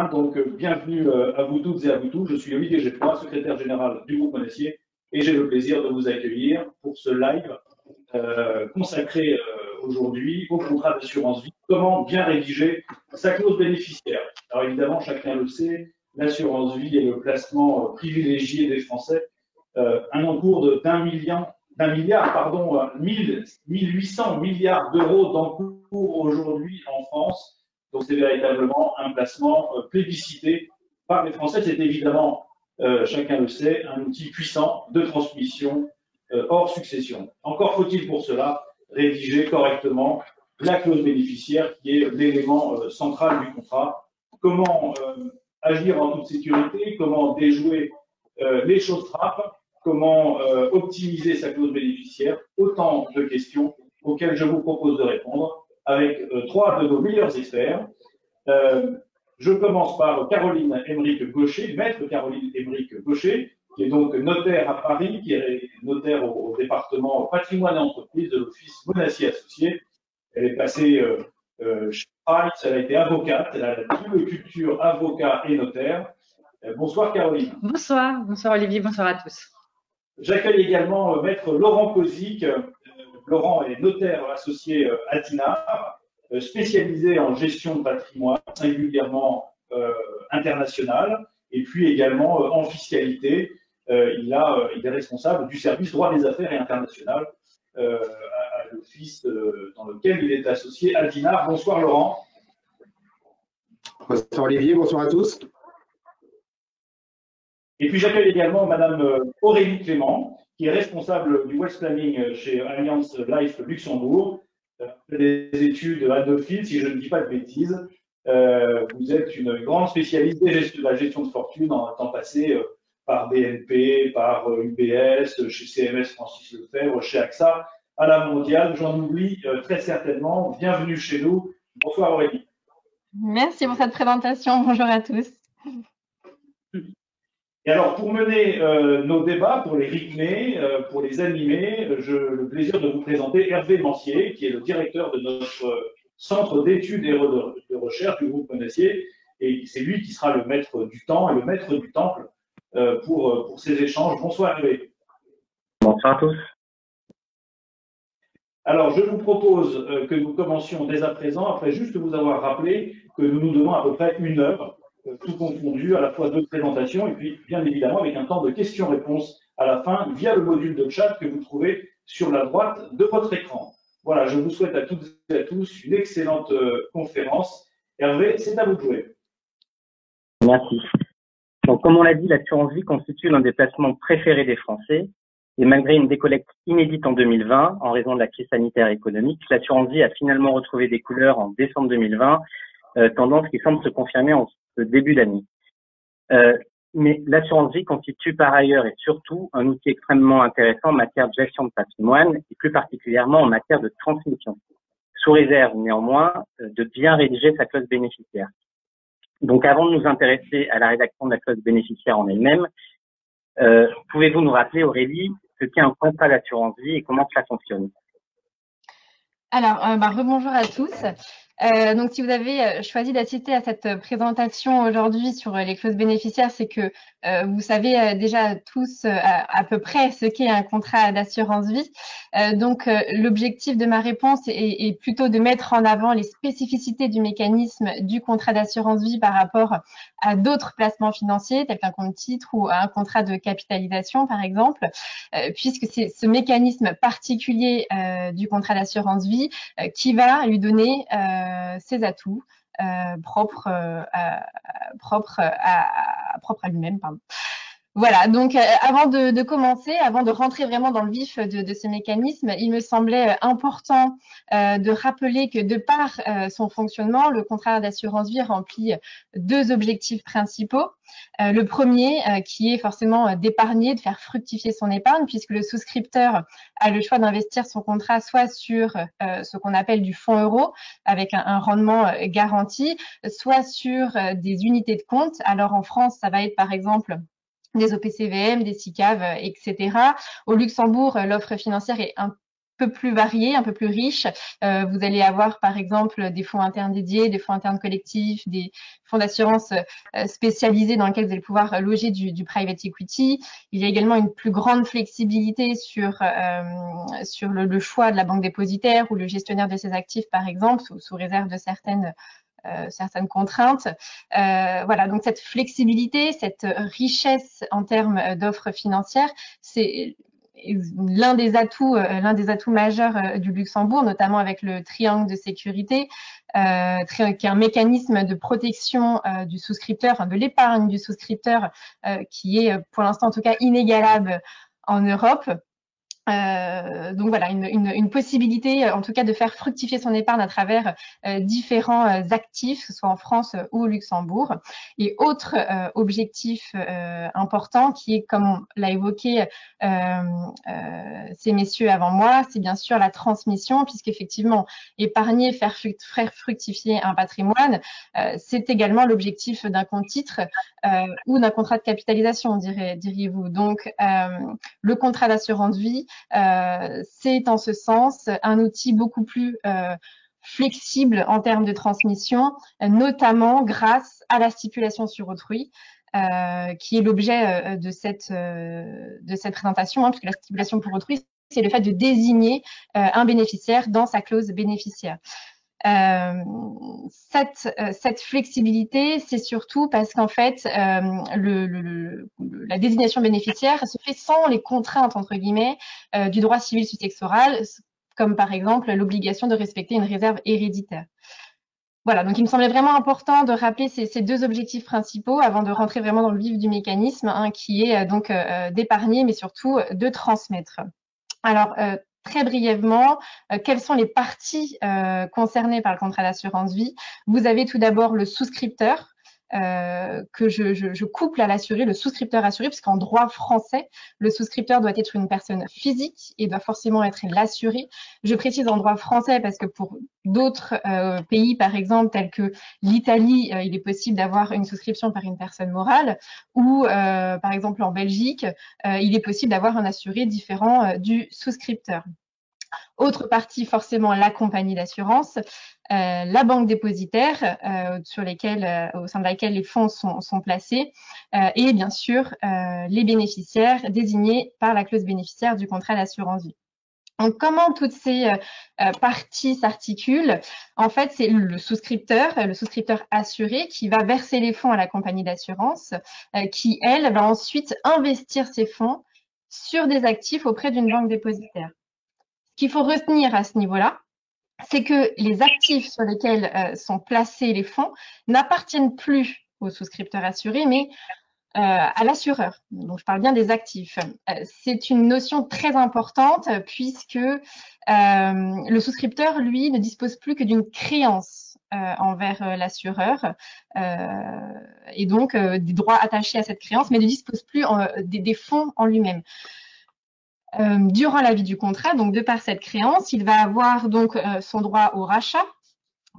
Donc, bienvenue à vous toutes et à vous tous. Je suis Olivier Geoffroy, secrétaire général du groupe Monacier, et j'ai le plaisir de vous accueillir pour ce live consacré aujourd'hui au contrat d'assurance vie. Comment bien rédiger sa clause bénéficiaire. Alors évidemment, chacun le sait, l'assurance vie est le placement privilégié des Français. Un encours d'un milliard, 1800 milliards d'euros d'encours aujourd'hui en France. Donc c'est véritablement un placement plébiscité par les Français. C'est évidemment, chacun le sait, un outil puissant de transmission hors succession. Encore faut-il pour cela rédiger correctement la clause bénéficiaire qui est l'élément central du contrat. Comment agir en toute sécurité, comment déjouer les choses trappes, comment optimiser sa clause bénéficiaire, autant de questions auxquelles je vous propose de répondre avec trois de nos meilleurs experts. Je commence par Caroline Émeric Gaucher, maître Caroline Émeric Gaucher, qui est donc notaire à Paris, qui est notaire au département patrimoine et entreprise de l'Office Monacier Associés. Elle est passée chez Price, elle a été avocate, elle a la double culture avocat et notaire. Bonsoir Caroline. Bonsoir Olivier, bonsoir à tous. J'accueille également maître Laurent Kozik. Laurent est notaire associé à Dinard, spécialisé en gestion de patrimoine, singulièrement international, et puis également en fiscalité. Il est responsable du service droit des affaires et international à l'office dans lequel il est associé à Dinard. Bonsoir Laurent. Bonsoir Olivier, bonsoir à tous. Et puis j'accueille également Madame Aurélie Clément, qui est responsable du Wealth Planning chez Allianz Life Luxembourg. Des études à Dauphine, si je ne dis pas de bêtises. Vous êtes une grande spécialiste de la gestion de fortune en étant passé par BNP, par UBS, chez CMS Francis Lefebvre, chez AXA, à la mondiale. J'en oublie très certainement. Bienvenue chez nous. Bonsoir Aurélie. Merci pour cette présentation. Bonjour à tous. Et alors, pour mener nos débats, pour les rythmer, pour les animer, j'ai le plaisir de vous présenter Hervé Mancier, qui est le directeur de notre centre d'études et de recherche du groupe Monacier. Et c'est lui qui sera le maître du temps et le maître du temple pour ces échanges. Bonsoir Hervé. Bonsoir à tous. Alors, je vous propose que nous commencions dès à présent, après juste vous avoir rappelé que nous nous donnons à peu près 1 heure tout confondu, à la fois de présentation et puis bien évidemment avec un temps de questions-réponses à la fin via le module de chat que vous trouvez sur la droite de votre écran. Voilà, je vous souhaite à toutes et à tous une excellente conférence. Hervé, c'est à vous de jouer. Merci. Donc, comme on l'a dit, l'assurance vie constitue l'un des placements préférés des Français. Et malgré une décollecte inédite en 2020, en raison de la crise sanitaire et économique, l'assurance vie a finalement retrouvé des couleurs en décembre 2020, tendance qui semble se confirmer en ce début d'année. Mais l'assurance vie constitue par ailleurs et surtout un outil extrêmement intéressant en matière de gestion de patrimoine et plus particulièrement en matière de transmission, sous réserve néanmoins de bien rédiger sa clause bénéficiaire. Donc avant de nous intéresser à la rédaction de la clause bénéficiaire en elle-même, pouvez-vous nous rappeler, Aurélie, ce qu'est un contrat d'assurance vie et comment cela fonctionne? Alors, rebonjour à tous. Donc, si vous avez choisi d'assister à cette présentation aujourd'hui sur les clauses bénéficiaires, c'est que vous savez déjà tous à peu près ce qu'est un contrat d'assurance vie. Donc, l'objectif de ma réponse est plutôt de mettre en avant les spécificités du mécanisme du contrat d'assurance vie par rapport à d'autres placements financiers, tels qu'un compte titre ou un contrat de capitalisation, par exemple, puisque c'est ce mécanisme particulier du contrat d'assurance vie qui va lui donner ses atouts propres à lui-même, pardon. Voilà, donc avant de commencer, avant de rentrer vraiment dans le vif de ce mécanisme, il me semblait important de rappeler que de par son fonctionnement, le contrat d'assurance vie remplit 2 objectifs principaux. Le premier qui est forcément d'épargner, de faire fructifier son épargne, puisque le souscripteur a le choix d'investir son contrat soit sur ce qu'on appelle du fonds euro avec un rendement garanti, soit sur des unités de compte. Alors en France, ça va être par exemple des OPCVM, des SICAV, etc. Au Luxembourg, l'offre financière est un peu plus varié, un peu plus riche. Vous allez avoir par exemple des fonds internes dédiés, des fonds internes collectifs, des fonds d'assurance spécialisés dans lesquels vous allez pouvoir loger du private equity. Il y a également une plus grande flexibilité sur le choix de la banque dépositaire ou le gestionnaire de ses actifs, par exemple, sous réserve de certaines contraintes. Voilà, donc cette flexibilité, cette richesse en termes d'offres financières, c'est l'un des atouts majeurs du Luxembourg, notamment avec le triangle de sécurité, qui est un mécanisme de protection du souscripteur, enfin de l'épargne du souscripteur, qui est pour l'instant en tout cas inégalable en Europe. Donc voilà, une possibilité, en tout cas, de faire fructifier son épargne à travers différents actifs, que ce soit en France ou au Luxembourg. Et autre objectif important, qui est, comme on l'a évoqué ces messieurs avant moi, c'est bien sûr la transmission, puisqu'effectivement, épargner, faire fructifier un patrimoine, c'est également l'objectif d'un compte titre ou d'un contrat de capitalisation, diriez-vous. Donc, le contrat d'assurance vie, c'est en ce sens un outil beaucoup plus flexible en termes de transmission, notamment grâce à la stipulation sur autrui, qui est l'objet de cette présentation, puisque la stipulation pour autrui, c'est le fait de désigner un bénéficiaire dans sa clause bénéficiaire. Cette flexibilité, c'est surtout parce qu'en fait, la désignation bénéficiaire se fait sans les contraintes, entre guillemets, du droit civil successoral, comme par exemple l'obligation de respecter une réserve héréditaire. Voilà, donc il me semblait vraiment important de rappeler ces deux objectifs principaux avant de rentrer vraiment dans le vif du mécanisme, qui est donc d'épargner, mais surtout de transmettre. Alors, très brièvement, quelles sont les parties concernées par le contrat d'assurance vie? Vous avez tout d'abord le souscripteur, que je couple à l'assuré, le souscripteur assuré, puisqu'en droit français, le souscripteur doit être une personne physique et doit forcément être l'assuré. Je précise en droit français parce que pour d'autres pays, par exemple, tels que l'Italie, il est possible d'avoir une souscription par une personne morale, ou par exemple en Belgique, il est possible d'avoir un assuré différent du souscripteur. Autre partie, forcément, la compagnie d'assurance, la banque dépositaire, au sein de laquelle les fonds sont placés, et bien sûr, les bénéficiaires désignés par la clause bénéficiaire du contrat d'assurance vie. Donc, comment toutes ces parties s'articulent? En fait, c'est le souscripteur assuré qui va verser les fonds à la compagnie d'assurance, qui, elle, va ensuite investir ces fonds sur des actifs auprès d'une banque dépositaire. Ce qu'il faut retenir à ce niveau-là, c'est que les actifs sur lesquels sont placés les fonds n'appartiennent plus au souscripteur assuré, mais à l'assureur. Donc, je parle bien des actifs. C'est une notion très importante puisque le souscripteur, lui, ne dispose plus que d'une créance envers l'assureur et donc des droits attachés à cette créance, mais ne dispose plus des fonds en lui-même. Durant la vie du contrat, donc de par cette créance, il va avoir donc son droit au rachat,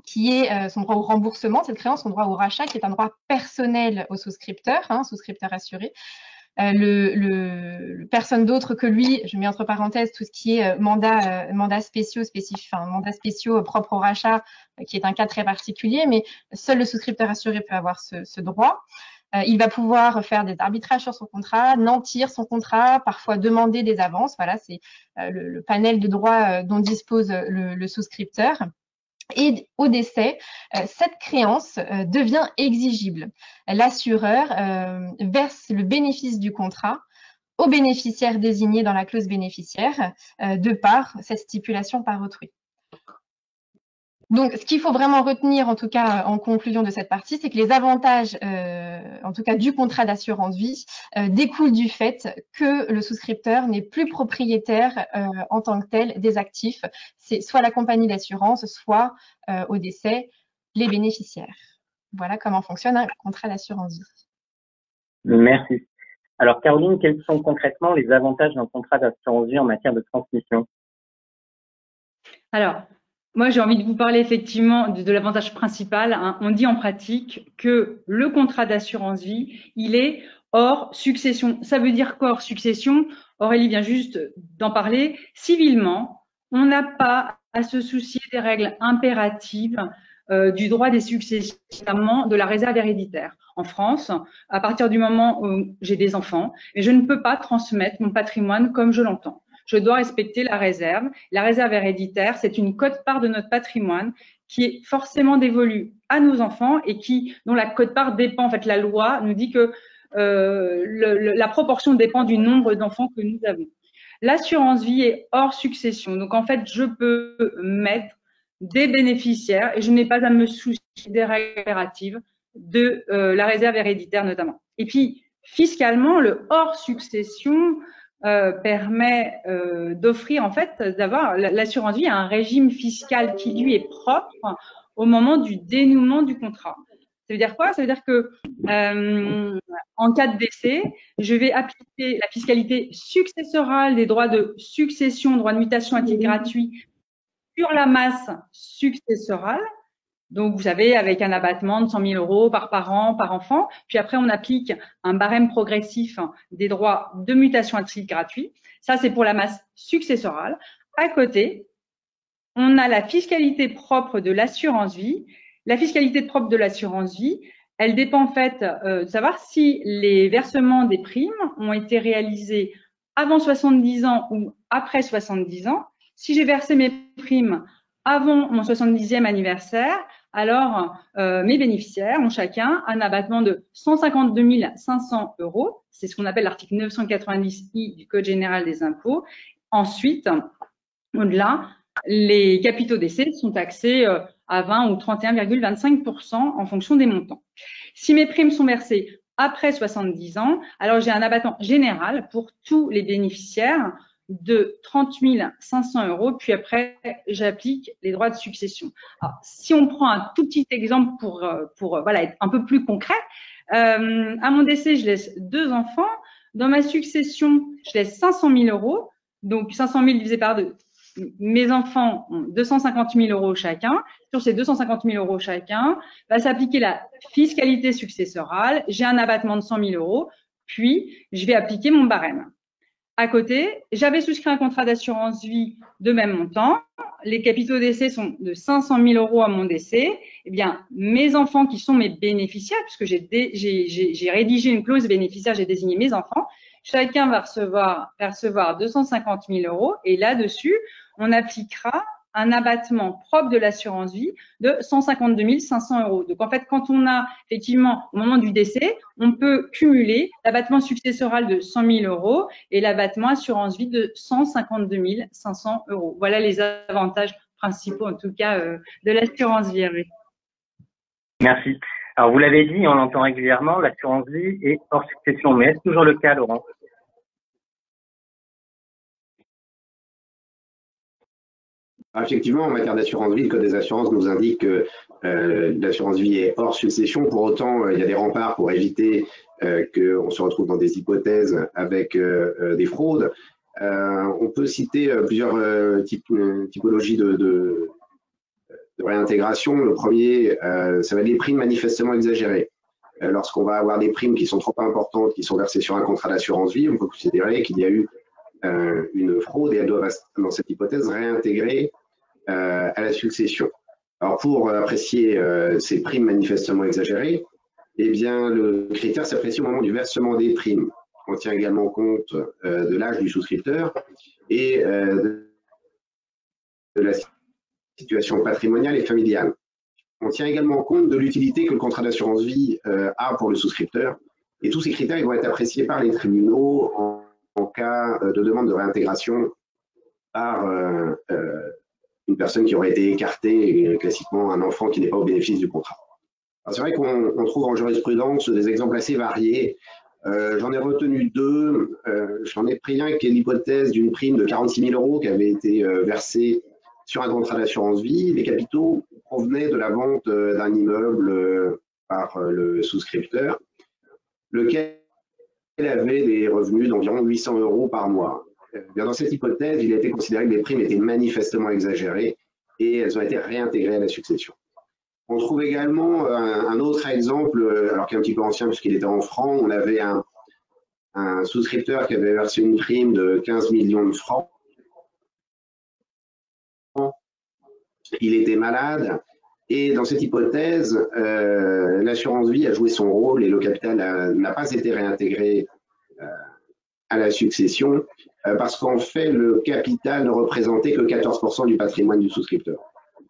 qui est son droit au remboursement, cette créance, son droit au rachat, qui est un droit personnel au souscripteur, souscripteur assuré. Personne d'autre que lui, je mets entre parenthèses tout ce qui est mandats spéciaux propres au rachat, qui est un cas très particulier, mais seul le souscripteur assuré peut avoir ce droit. Il va pouvoir faire des arbitrages sur son contrat, nantir son contrat, parfois demander des avances. Voilà, c'est le panel de droits dont dispose le souscripteur. Et au décès, cette créance devient exigible. L'assureur verse le bénéfice du contrat au bénéficiaire désigné dans la clause bénéficiaire de par cette stipulation par autrui. Donc, ce qu'il faut vraiment retenir, en tout cas en conclusion de cette partie, c'est que les avantages, en tout cas du contrat d'assurance vie, découlent du fait que le souscripteur n'est plus propriétaire en tant que tel des actifs. C'est soit la compagnie d'assurance, soit au décès, les bénéficiaires. Voilà comment fonctionne un contrat d'assurance vie. Merci. Alors, Caroline, quels sont concrètement les avantages d'un contrat d'assurance vie en matière de transmission? Alors, moi, j'ai envie de vous parler effectivement de l'avantage principal. On dit en pratique que le contrat d'assurance vie, il est hors succession. Ça veut dire quoi hors succession? Aurélie vient juste d'en parler. Civilement, on n'a pas à se soucier des règles impératives du droit des successions, notamment de la réserve héréditaire. En France, à partir du moment où j'ai des enfants, je ne peux pas transmettre mon patrimoine comme je l'entends. Je dois respecter la réserve. La réserve héréditaire, c'est une quote-part de notre patrimoine qui est forcément dévolue à nos enfants et dont la quote-part dépend. En fait, la loi nous dit que la proportion dépend du nombre d'enfants que nous avons. L'assurance vie est hors succession. Donc, en fait, je peux mettre des bénéficiaires et je n'ai pas à me soucier des règles impératives de la réserve héréditaire notamment. Et puis, fiscalement, le hors succession permet d'offrir, en fait, d'avoir l'assurance vie a un régime fiscal qui lui est propre au moment du dénouement du contrat. Ça veut dire quoi? Ça veut dire que en cas de décès, je vais appliquer la fiscalité successorale des droits de succession, droits de mutation à titre gratuit sur la masse successorale. Donc, vous savez, avec un abattement de 100 000 euros par parent, par enfant. Puis après, on applique un barème progressif des droits de mutation à titre gratuit. Ça, c'est pour la masse successorale. À côté, on a la fiscalité propre de l'assurance vie. La fiscalité propre de l'assurance vie, elle dépend en fait de savoir si les versements des primes ont été réalisés avant 70 ans ou après 70 ans. Si j'ai versé mes primes avant mon 70e anniversaire, alors mes bénéficiaires ont chacun un abattement de 152 500 euros. C'est ce qu'on appelle l'article 990I du Code général des impôts. Ensuite, au-delà, les capitaux d'essai sont taxés à 20 ou 31,25% en fonction des montants. Si mes primes sont versées après 70 ans, alors j'ai un abattement général pour tous les bénéficiaires de 30 500 euros, puis après, j'applique les droits de succession. Alors, si on prend un tout petit exemple pour voilà, être un peu plus concret, à mon décès, je laisse 2 enfants. Dans ma succession, je laisse 500 000 euros. Donc, 500 000 divisé par 2. Mes enfants ont 250 000 euros chacun. Sur ces 250 000 euros chacun, va s'appliquer la fiscalité successorale. J'ai un abattement de 100 000 euros, puis je vais appliquer mon barème. À côté, j'avais souscrit un contrat d'assurance vie de même montant. Les capitaux d'essai sont de 500 000 euros à mon décès. Eh bien, mes enfants qui sont mes bénéficiaires, puisque j'ai rédigé une clause bénéficiaire, j'ai désigné mes enfants, chacun va percevoir 250 000 euros et là-dessus, on appliquera un abattement propre de l'assurance vie de 152 500 euros. Donc, en fait, quand on a effectivement, au moment du décès, on peut cumuler l'abattement successoral de 100 000 euros et l'abattement assurance vie de 152 500 euros. Voilà les avantages principaux, en tout cas, de l'assurance vie. Merci. Alors, vous l'avez dit, on l'entend régulièrement, l'assurance vie est hors succession. Mais est-ce toujours le cas, Laurent? Effectivement, en matière d'assurance vie, le Code des assurances nous indique que l'assurance vie est hors succession. Pour autant, il y a des remparts pour éviter qu'on se retrouve dans des hypothèses avec des fraudes. On peut citer plusieurs typologies de réintégration. Le premier, ça va être les primes manifestement exagérées. Lorsqu'on va avoir des primes qui sont trop importantes, qui sont versées sur un contrat d'assurance vie, on peut considérer qu'il y a eu une fraude et elles doivent, dans cette hypothèse, réintégrer à la succession. Alors, pour apprécier ces primes manifestement exagérées, eh bien, le critère s'apprécie au moment du versement des primes. On tient également compte de l'âge du souscripteur et de la situation patrimoniale et familiale. On tient également compte de l'utilité que le contrat d'assurance vie a pour le souscripteur. Et tous ces critères ils vont être appréciés par les tribunaux en cas de demande de réintégration par une personne qui aurait été écartée, classiquement un enfant qui n'est pas au bénéfice du contrat. C'est vrai qu'on trouve en jurisprudence des exemples assez variés. J'en ai retenu 2. J'en ai pris un qui est l'hypothèse d'une prime de 46 000 euros qui avait été versée sur un contrat d'assurance vie. Les capitaux provenaient de la vente d'un immeuble par le souscripteur, lequel avait des revenus d'environ 800 euros par mois. Dans cette hypothèse, il a été considéré que les primes étaient manifestement exagérées et elles ont été réintégrées à la succession. On trouve également un autre exemple, alors qui est un petit peu ancien puisqu'il était en francs. On avait un souscripteur qui avait versé une prime de 15 millions de francs il était malade. Et dans cette hypothèse, l'assurance vie a joué son rôle et le capital n'a pas été réintégré à la succession parce qu'en fait, le capital ne représentait que 14% du patrimoine du souscripteur.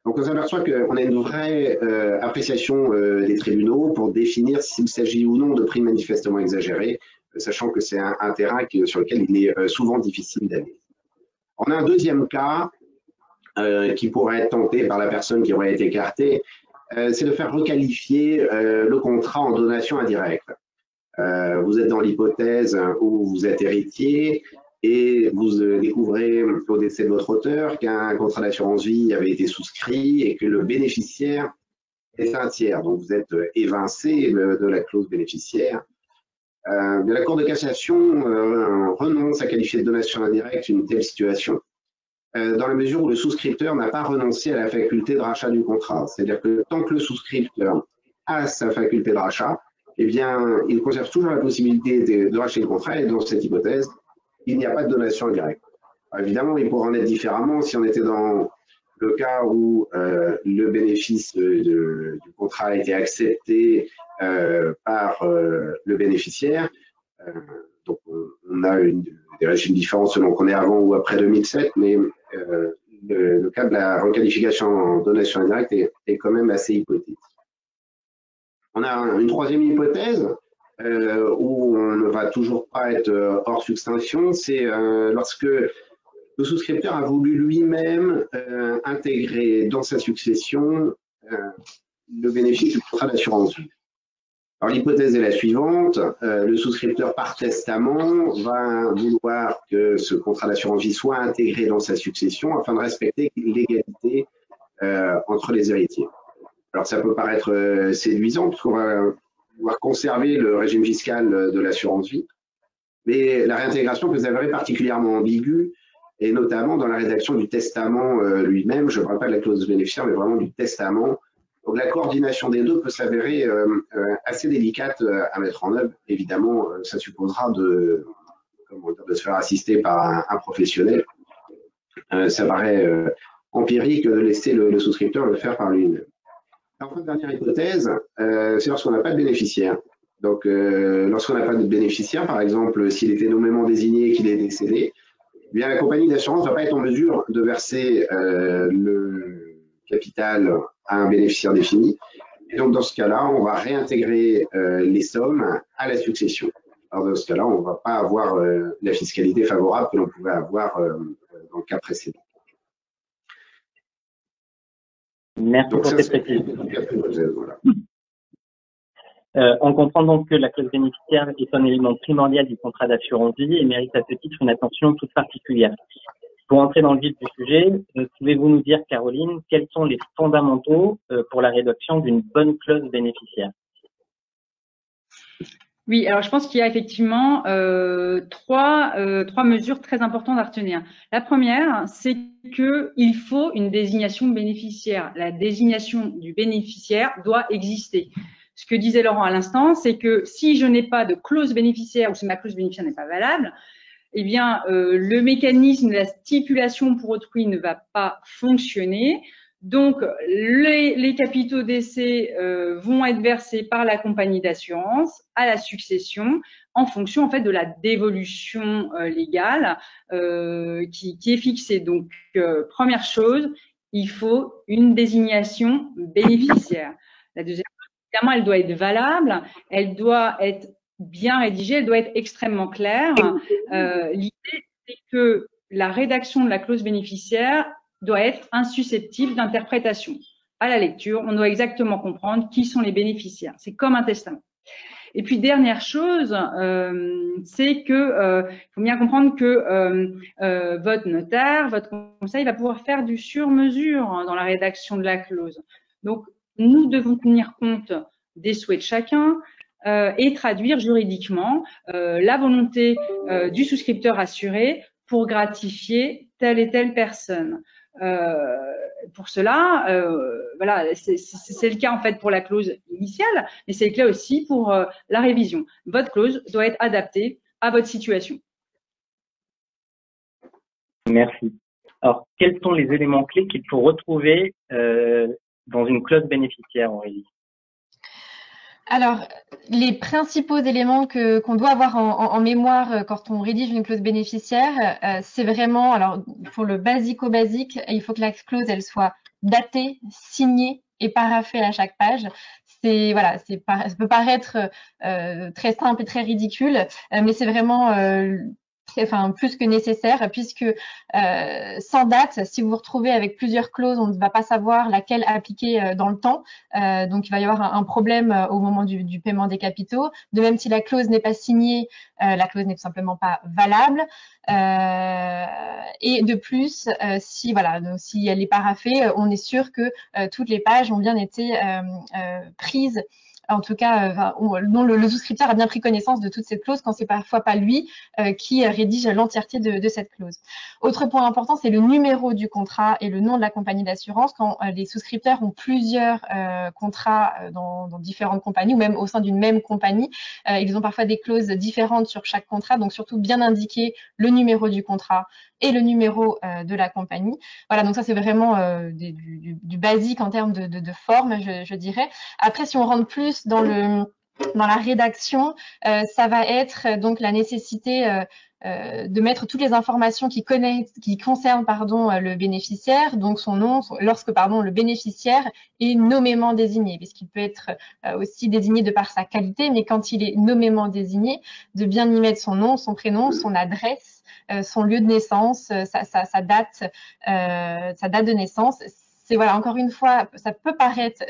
Donc on s'aperçoit qu'on a une vraie appréciation des tribunaux pour définir s'il s'agit ou non de primes manifestement exagérées, sachant que c'est un terrain sur lequel il est souvent difficile d'aller. On a un deuxième cas qui pourrait être tenté par la personne qui aurait été écartée, c'est de faire requalifier le contrat en donation indirecte. Vous êtes dans l'hypothèse où vous êtes héritier et vous découvrez au décès de votre auteur qu'un contrat d'assurance vie avait été souscrit et que le bénéficiaire est un tiers. Donc vous êtes évincé de la clause bénéficiaire. Mais la Cour de cassation renonce à qualifier de donation indirecte une telle situation dans la mesure où le souscripteur n'a pas renoncé à la faculté de rachat du contrat. C'est-à-dire que tant que le souscripteur a sa faculté de rachat, eh bien, il conserve toujours la possibilité de racheter le contrat et dans cette hypothèse, il n'y a pas de donation indirecte. Alors, évidemment, il pourrait en être différemment si on était dans le cas où le bénéfice du contrat a été accepté par le bénéficiaire. Donc, on a des régimes différents selon qu'on est avant ou après 2007, mais le cas de la requalification en donation indirecte est quand même assez hypothétique. On a une troisième hypothèse où on ne va toujours pas être hors substantion, c'est lorsque le souscripteur a voulu lui-même intégrer dans sa succession le bénéfice du contrat d'assurance vie. Alors l'hypothèse est la suivante, le souscripteur par testament va vouloir que ce contrat d'assurance vie soit intégré dans sa succession afin de respecter l'égalité entre les héritiers. Alors ça peut paraître séduisant parce qu'on va vouloir conserver le régime fiscal de l'assurance vie, mais la réintégration peut s'avérer particulièrement ambiguë et notamment dans la rédaction du testament lui-même. Je ne parle pas de la clause bénéficiaire, mais vraiment du testament. Donc la coordination des deux peut s'avérer assez délicate à mettre en œuvre. Évidemment, ça supposera de se faire assister par un professionnel. Ça paraît empirique de laisser le souscripteur le faire par lui-même. Enfin, dernière hypothèse, c'est lorsqu'on n'a pas de bénéficiaire. Donc, lorsqu'on n'a pas de bénéficiaire, par exemple, s'il était nommément désigné et qu'il est décédé, eh bien, la compagnie d'assurance ne va pas être en mesure de verser le capital à un bénéficiaire défini. Et donc, dans ce cas-là, on va réintégrer les sommes à la succession. Alors, dans ce cas-là, on ne va pas avoir la fiscalité favorable que l'on pouvait avoir dans le cas précédent. Merci donc, pour ça, ces précisions. Voilà. On comprend donc que la clause bénéficiaire est un élément primordial du contrat d'assurance vie et mérite à ce titre une attention toute particulière. Pour entrer dans le vif du sujet, pouvez-vous nous dire, Caroline, quels sont les fondamentaux pour la rédaction d'une bonne clause bénéficiaire? Oui, alors je pense qu'il y a effectivement trois mesures très importantes à retenir. La première, c'est qu'il faut une désignation bénéficiaire. La désignation du bénéficiaire doit exister. Ce que disait Laurent à l'instant, c'est que si je n'ai pas de clause bénéficiaire ou si ma clause bénéficiaire n'est pas valable, eh bien, le mécanisme de la stipulation pour autrui ne va pas fonctionner. Donc, les capitaux d'essai vont être versés par la compagnie d'assurance à la succession en fonction en fait de la dévolution légale qui est fixée. Donc, première chose, il faut une désignation bénéficiaire. La deuxième chose, évidemment, elle doit être valable, elle doit être bien rédigée, elle doit être extrêmement claire. L'idée, c'est que la rédaction de la clause bénéficiaire doit être insusceptible d'interprétation. À la lecture, on doit exactement comprendre qui sont les bénéficiaires. C'est comme un testament. Et puis, dernière chose, c'est que faut bien comprendre que votre notaire, votre conseil va pouvoir faire du sur-mesure dans la rédaction de la clause. Donc, nous devons tenir compte des souhaits de chacun et traduire juridiquement la volonté du souscripteur assuré pour gratifier telle et telle personne. Pour cela, voilà, c'est le cas en fait pour la clause initiale, mais c'est le cas aussi pour la révision. Votre clause doit être adaptée à votre situation. Merci. Alors, quels sont les éléments clés qu'il faut retrouver dans une clause bénéficiaire, Aurélie? Alors, les principaux éléments qu'on doit avoir en mémoire quand on rédige une clause bénéficiaire, c'est vraiment, alors pour le basico-basique, il faut que la clause elle soit datée, signée et paraphée à chaque page. C'est voilà, ça peut paraître très simple et très ridicule, mais c'est vraiment plus que nécessaire, puisque sans date, si vous vous retrouvez avec plusieurs clauses, on ne va pas savoir laquelle appliquer dans le temps. Donc, il va y avoir un problème au moment du paiement des capitaux. De même, si la clause n'est pas signée, la clause n'est tout simplement pas valable. Et de plus, si elle est paraphée, on est sûr que toutes les pages ont bien été prises. En tout cas, dont le souscripteur a bien pris connaissance de toutes ces clauses quand c'est parfois pas lui qui rédige l'entièreté de cette clause. Autre point important, c'est le numéro du contrat et le nom de la compagnie d'assurance. Quand les souscripteurs ont plusieurs contrats dans différentes compagnies ou même au sein d'une même compagnie, ils ont parfois des clauses différentes sur chaque contrat, donc surtout bien indiquer le numéro du contrat et le numéro de la compagnie. Voilà, donc ça c'est vraiment du basique en termes de forme, je dirais. Après, si on rentre plus dans la rédaction, ça va être donc la nécessité de mettre toutes les informations qui concernent le bénéficiaire, donc son nom, lorsque le bénéficiaire est nommément désigné, puisqu'il peut être aussi désigné de par sa qualité, mais quand il est nommément désigné, de bien y mettre son nom, son prénom, son adresse, son lieu de naissance, sa date de naissance. C'est voilà, encore une fois, ça peut paraître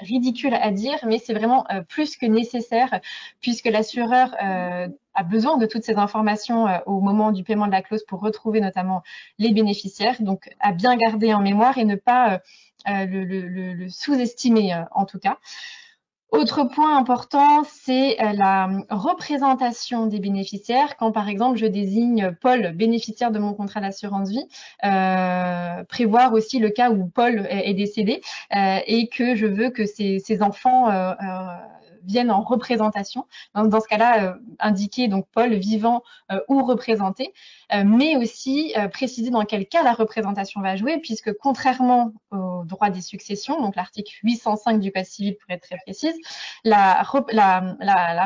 ridicule à dire, mais c'est vraiment plus que nécessaire, puisque l'assureur a besoin de toutes ces informations au moment du paiement de la clause pour retrouver notamment les bénéficiaires. Donc, à bien garder en mémoire et ne pas le sous-estimer en tout cas. Autre point important, c'est la représentation des bénéficiaires. Quand, par exemple, je désigne Paul, bénéficiaire de mon contrat d'assurance vie, prévoir aussi le cas où Paul est décédé et que je veux que ses enfants viennent en représentation. Dans ce cas-là, indiquer donc Paul vivant ou représenté, mais aussi préciser dans quel cas la représentation va jouer, puisque contrairement au droit des successions, donc l'article 805 du Code civil pour être très précise, la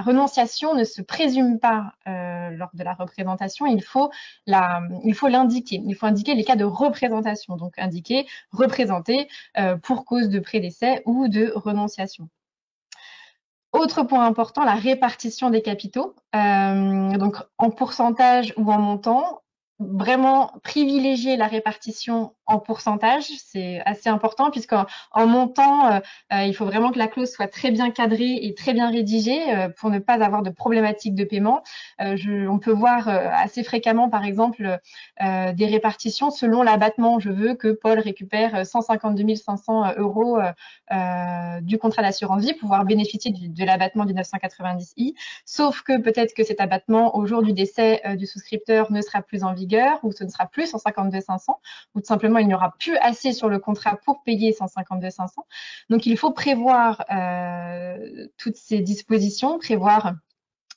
renonciation ne se présume pas lors de la représentation, il faut l'indiquer. Il faut indiquer les cas de représentation, donc indiquer représenter pour cause de prédécès ou de renonciation. Autre point important, la répartition des capitaux, donc en pourcentage ou en montant. Vraiment privilégier la répartition en pourcentage, c'est assez important puisqu'en montant, il faut vraiment que la clause soit très bien cadrée et très bien rédigée pour ne pas avoir de problématiques de paiement. On peut voir assez fréquemment, par exemple, des répartitions selon l'abattement. Je veux que Paul récupère 152 500 euros du contrat d'assurance vie pour pouvoir bénéficier de l'abattement du 990I, sauf que peut-être que cet abattement au jour du décès du souscripteur ne sera plus en vigueur, ou ce ne sera plus 152 500, ou tout simplement il n'y aura plus assez sur le contrat pour payer 152 500. Donc il faut prévoir toutes ces dispositions, prévoir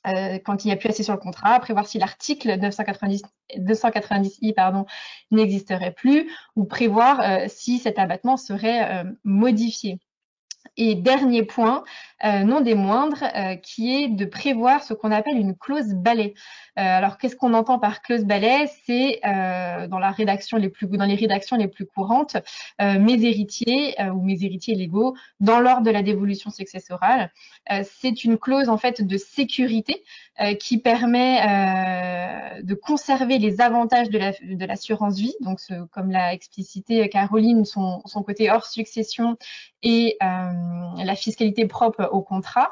quand il n'y a plus assez sur le contrat, prévoir si l'article 290I n'existerait plus, ou prévoir si cet abattement serait modifié. Et dernier point, non des moindres, qui est de prévoir ce qu'on appelle une clause balai. Alors, qu'est-ce qu'on entend par clause balai? C'est dans les rédactions les plus courantes, mes héritiers ou mes héritiers légaux dans l'ordre de la dévolution successorale. C'est une clause en fait de sécurité qui permet de conserver les avantages de l'assurance vie. Donc, comme l'a explicité Caroline, son côté hors succession et la fiscalité propre au contrat,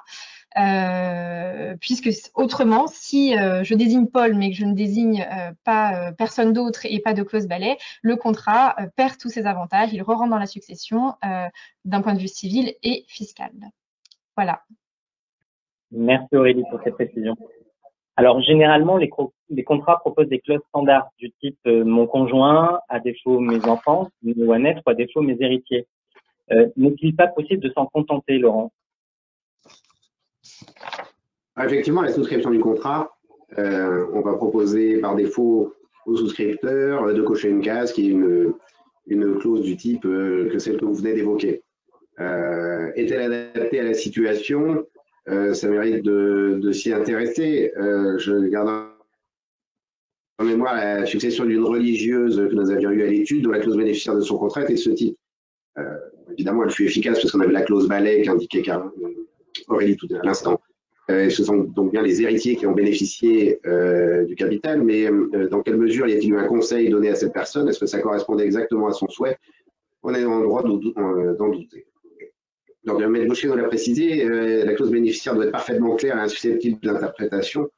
puisque autrement, si je désigne Paul mais que je ne désigne pas personne d'autre et pas de clause balai, le contrat perd tous ses avantages, il re-rentre dans la succession d'un point de vue civil et fiscal. Voilà. Merci Aurélie pour cette précision. Alors généralement, les contrats proposent des clauses standards du type mon conjoint, à défaut mes enfants, ou à naître, ou à défaut mes héritiers. N'est-il pas possible de s'en contenter, Laurent? Effectivement, la souscription du contrat, on va proposer par défaut aux souscripteurs de cocher une case qui est une clause du type que celle que vous venez d'évoquer. Est-elle adaptée à la situation? Ça mérite de s'y intéresser. Je garde en mémoire la succession d'une religieuse que nous avions eue à l'étude, dont la clause bénéficiaire de son contrat était de ce type. Évidemment, elle fut efficace parce qu'on avait la clause balai qu'indiquait Aurélie tout à l'instant. Ce sont donc bien les héritiers qui ont bénéficié du capital, mais dans quelle mesure y a-t-il eu un conseil donné à cette personne? Est-ce que ça correspondait exactement à son souhait? On est en droit d'en douter. Donc, M. Gaucher nous l'a précisé, la clause bénéficiaire doit être parfaitement claire et insusceptible d'interprétation.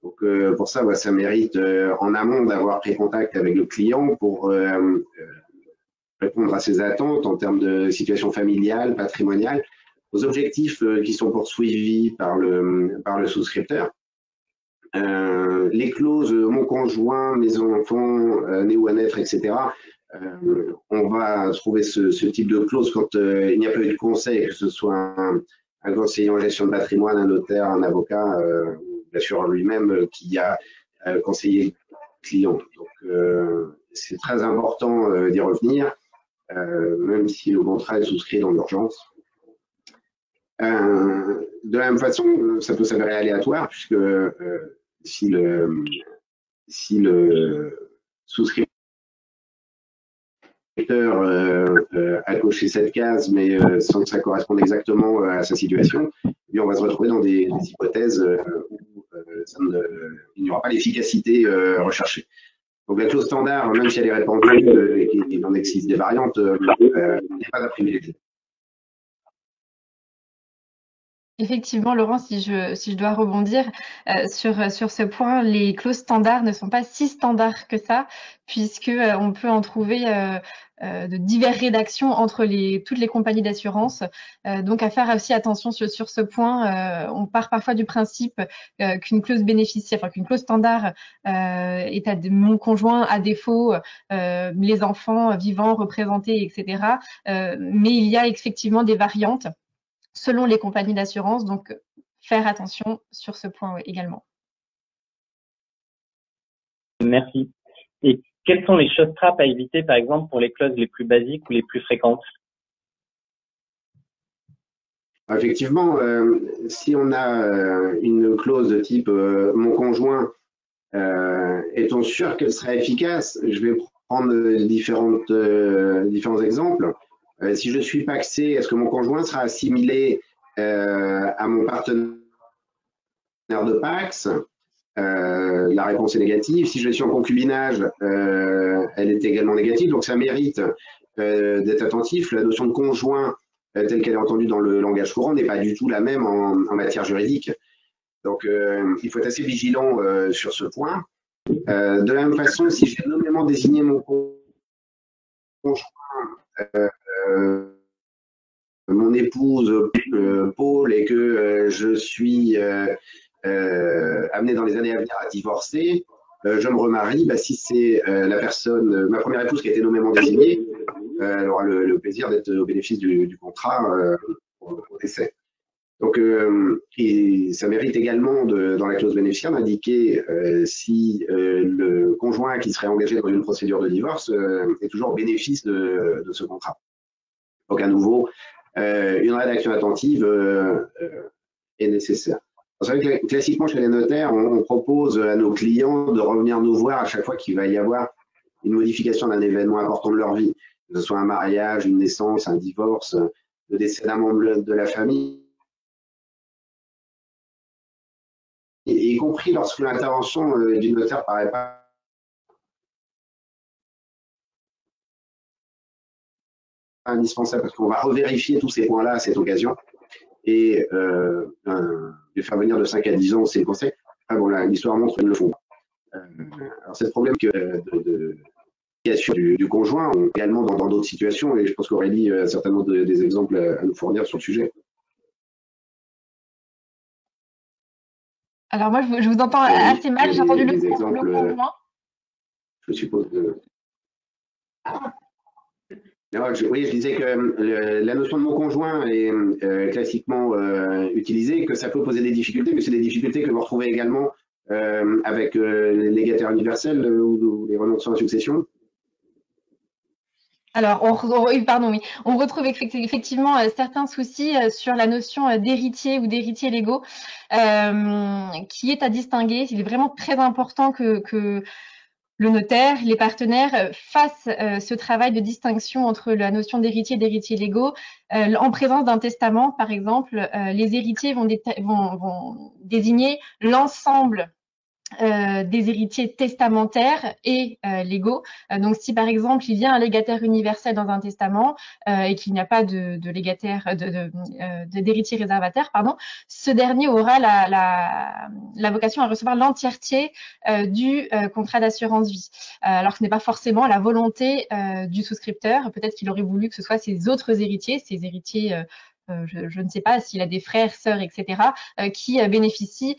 Donc, pour ça, ça mérite en amont d'avoir pris contact avec le client pour répondre à ses attentes en termes de situation familiale, patrimoniale, aux objectifs qui sont poursuivis par le souscripteur. Les clauses mon conjoint, mes enfants, nés ou à naître, etc. On va trouver ce type de clause quand il n'y a pas eu de conseil, que ce soit un conseiller en gestion de patrimoine, un notaire, un avocat, l'assureur lui-même qui a conseillé le client. Donc, c'est très important d'y revenir, même si le contrat est souscrit dans l'urgence. De la même façon, ça peut s'avérer aléatoire, puisque si le souscripteur a coché cette case, mais sans que ça corresponde exactement à sa situation, on va se retrouver dans des hypothèses où il n'y aura pas l'efficacité recherchée. Donc la clause standard, même si elle est répandue et qu'il en existe des variantes, n'est pas à privilégier. Effectivement, Laurent, si je dois rebondir sur ce point, les clauses standards ne sont pas si standards que ça, puisque on peut en trouver de diverses rédactions entre toutes les compagnies d'assurance. Donc, à faire aussi attention sur ce point. On part parfois du principe qu'une clause bénéficiaire, enfin qu'une clause standard est à mon conjoint à défaut, les enfants vivants représentés, etc. Mais il y a effectivement des variantes selon les compagnies d'assurance, donc faire attention sur ce point également. Merci. Et quelles sont les choses trappes à éviter, par exemple, pour les clauses les plus basiques ou les plus fréquentes? Effectivement, si on a une clause de type mon conjoint, est-on sûr qu'elle sera efficace? Je vais prendre différents exemples. Si je suis pacsé, est-ce que mon conjoint sera assimilé à mon partenaire de Pacs? La réponse est négative. Si je suis en concubinage, elle est également négative. Donc ça mérite d'être attentif. La notion de conjoint, telle qu'elle est entendue dans le langage courant, n'est pas du tout la même en matière juridique. Donc il faut être assez vigilant sur ce point. De la même façon, si j'ai nommément désigné mon conjoint, mon épouse Paul, et que je suis amené dans les années à venir à divorcer, je me remarie, si c'est la personne, ma première épouse qui a été nommément désignée, elle aura le plaisir d'être au bénéfice du contrat au décès. Donc, ça mérite également dans la clause bénéficiaire d'indiquer si le conjoint qui serait engagé dans une procédure de divorce est toujours au bénéfice de ce contrat. Donc, à nouveau, une rédaction attentive est nécessaire. Vous savez que classiquement, chez les notaires, on propose à nos clients de revenir nous voir à chaque fois qu'il va y avoir une modification d'un événement important de leur vie, que ce soit un mariage, une naissance, un divorce, le décès d'un membre de la famille, y compris lorsque l'intervention du notaire paraît pas indispensable, parce qu'on va revérifier tous ces points-là à cette occasion et de faire venir de 5 à 10 ans, c'est le conseil. Bon, l'histoire montre qu'ils ne le font pas. Alors, c'est le problème du conjoint, également dans d'autres situations, et je pense qu'Aurélie a certainement des exemples à nous fournir sur le sujet. Alors moi, je vous entends assez mal, j'ai entendu le conjoint. Je suppose. Oui, je disais que la notion de mon conjoint est classiquement utilisée, que ça peut poser des difficultés, mais c'est des difficultés que vous retrouvez également avec les légataires universels ou les renonciants à succession? Alors, on retrouve effectivement certains soucis sur la notion d'héritier ou d'héritiers légaux, qui est à distinguer. Il est vraiment très important que le notaire, les partenaires fassent ce travail de distinction entre la notion d'héritier et d'héritiers légaux. En présence d'un testament, par exemple, les héritiers vont désigner l'ensemble des héritiers testamentaires et légaux. Donc, si par exemple il y a un légataire universel dans un testament et qu'il n'y a pas de légataire, d'héritier réservataire, pardon, ce dernier aura la vocation à recevoir l'entièreté du contrat d'assurance vie. Alors que ce n'est pas forcément la volonté du souscripteur. Peut-être qu'il aurait voulu que ce soit ses autres héritiers, ses héritiers. Je ne sais pas s'il a des frères, sœurs, etc., qui bénéficient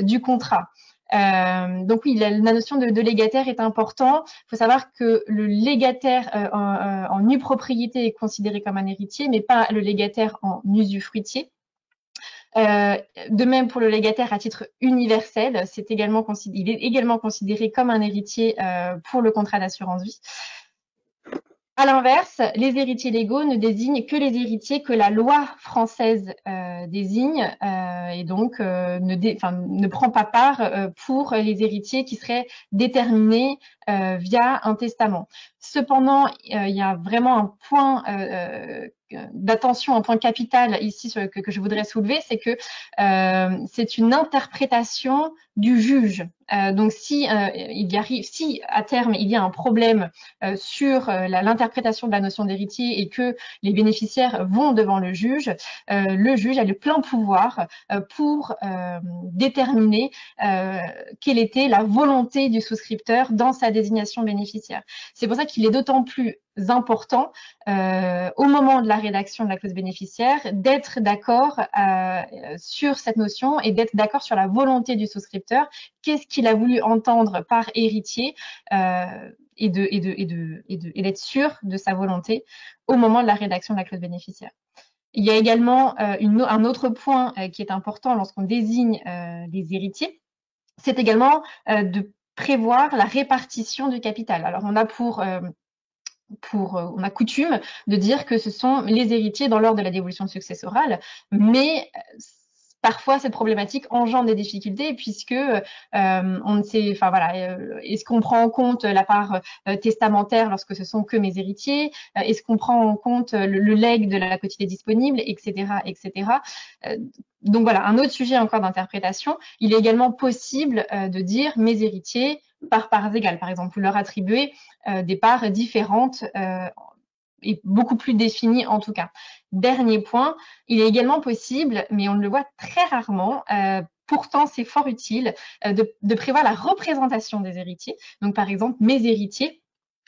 du contrat. Donc oui, la notion de légataire est importante. Il faut savoir que le légataire en nue propriété est considéré comme un héritier, mais pas le légataire en usufruitier. De même pour le légataire à titre universel, il est également considéré comme un héritier pour le contrat d'assurance vie. À l'inverse, les héritiers légaux ne désignent que les héritiers que la loi française désigne et donc ne prend pas part pour les héritiers qui seraient déterminés via un testament. Cependant, il y a vraiment un point d'attention, un point capital ici que je voudrais soulever, c'est que c'est une interprétation du juge. Donc si à terme il y a un problème sur l'interprétation de la notion d'héritier et que les bénéficiaires vont devant le juge a le plein pouvoir pour déterminer quelle était la volonté du souscripteur dans sa désignation bénéficiaire. C'est pour ça qu'il est d'autant plus important au moment de la rédaction de la clause bénéficiaire d'être d'accord sur cette notion et d'être d'accord sur la volonté du souscripteur. Qu'est-ce qu'il a voulu entendre par héritier et d'être sûr de sa volonté au moment de la rédaction de la clause bénéficiaire. Il y a également un autre point qui est important lorsqu'on désigne les héritiers, c'est également de prévoir la répartition du capital. Alors on a on a coutume de dire que ce sont les héritiers dans l'ordre de la dévolution successorale, mais parfois cette problématique engendre des difficultés puisque on ne sait, est-ce qu'on prend en compte la part testamentaire lorsque ce sont que mes héritiers, est-ce qu'on prend en compte le legs de la quotité disponible, etc., etc. Donc voilà, un autre sujet encore d'interprétation. Il est également possible de dire mes héritiers par parts égales, par exemple, ou leur attribuer des parts différentes et beaucoup plus définies en tout cas. Dernier point, il est également possible, mais on le voit très rarement, pourtant c'est fort utile, de prévoir la représentation des héritiers. Donc par exemple, mes héritiers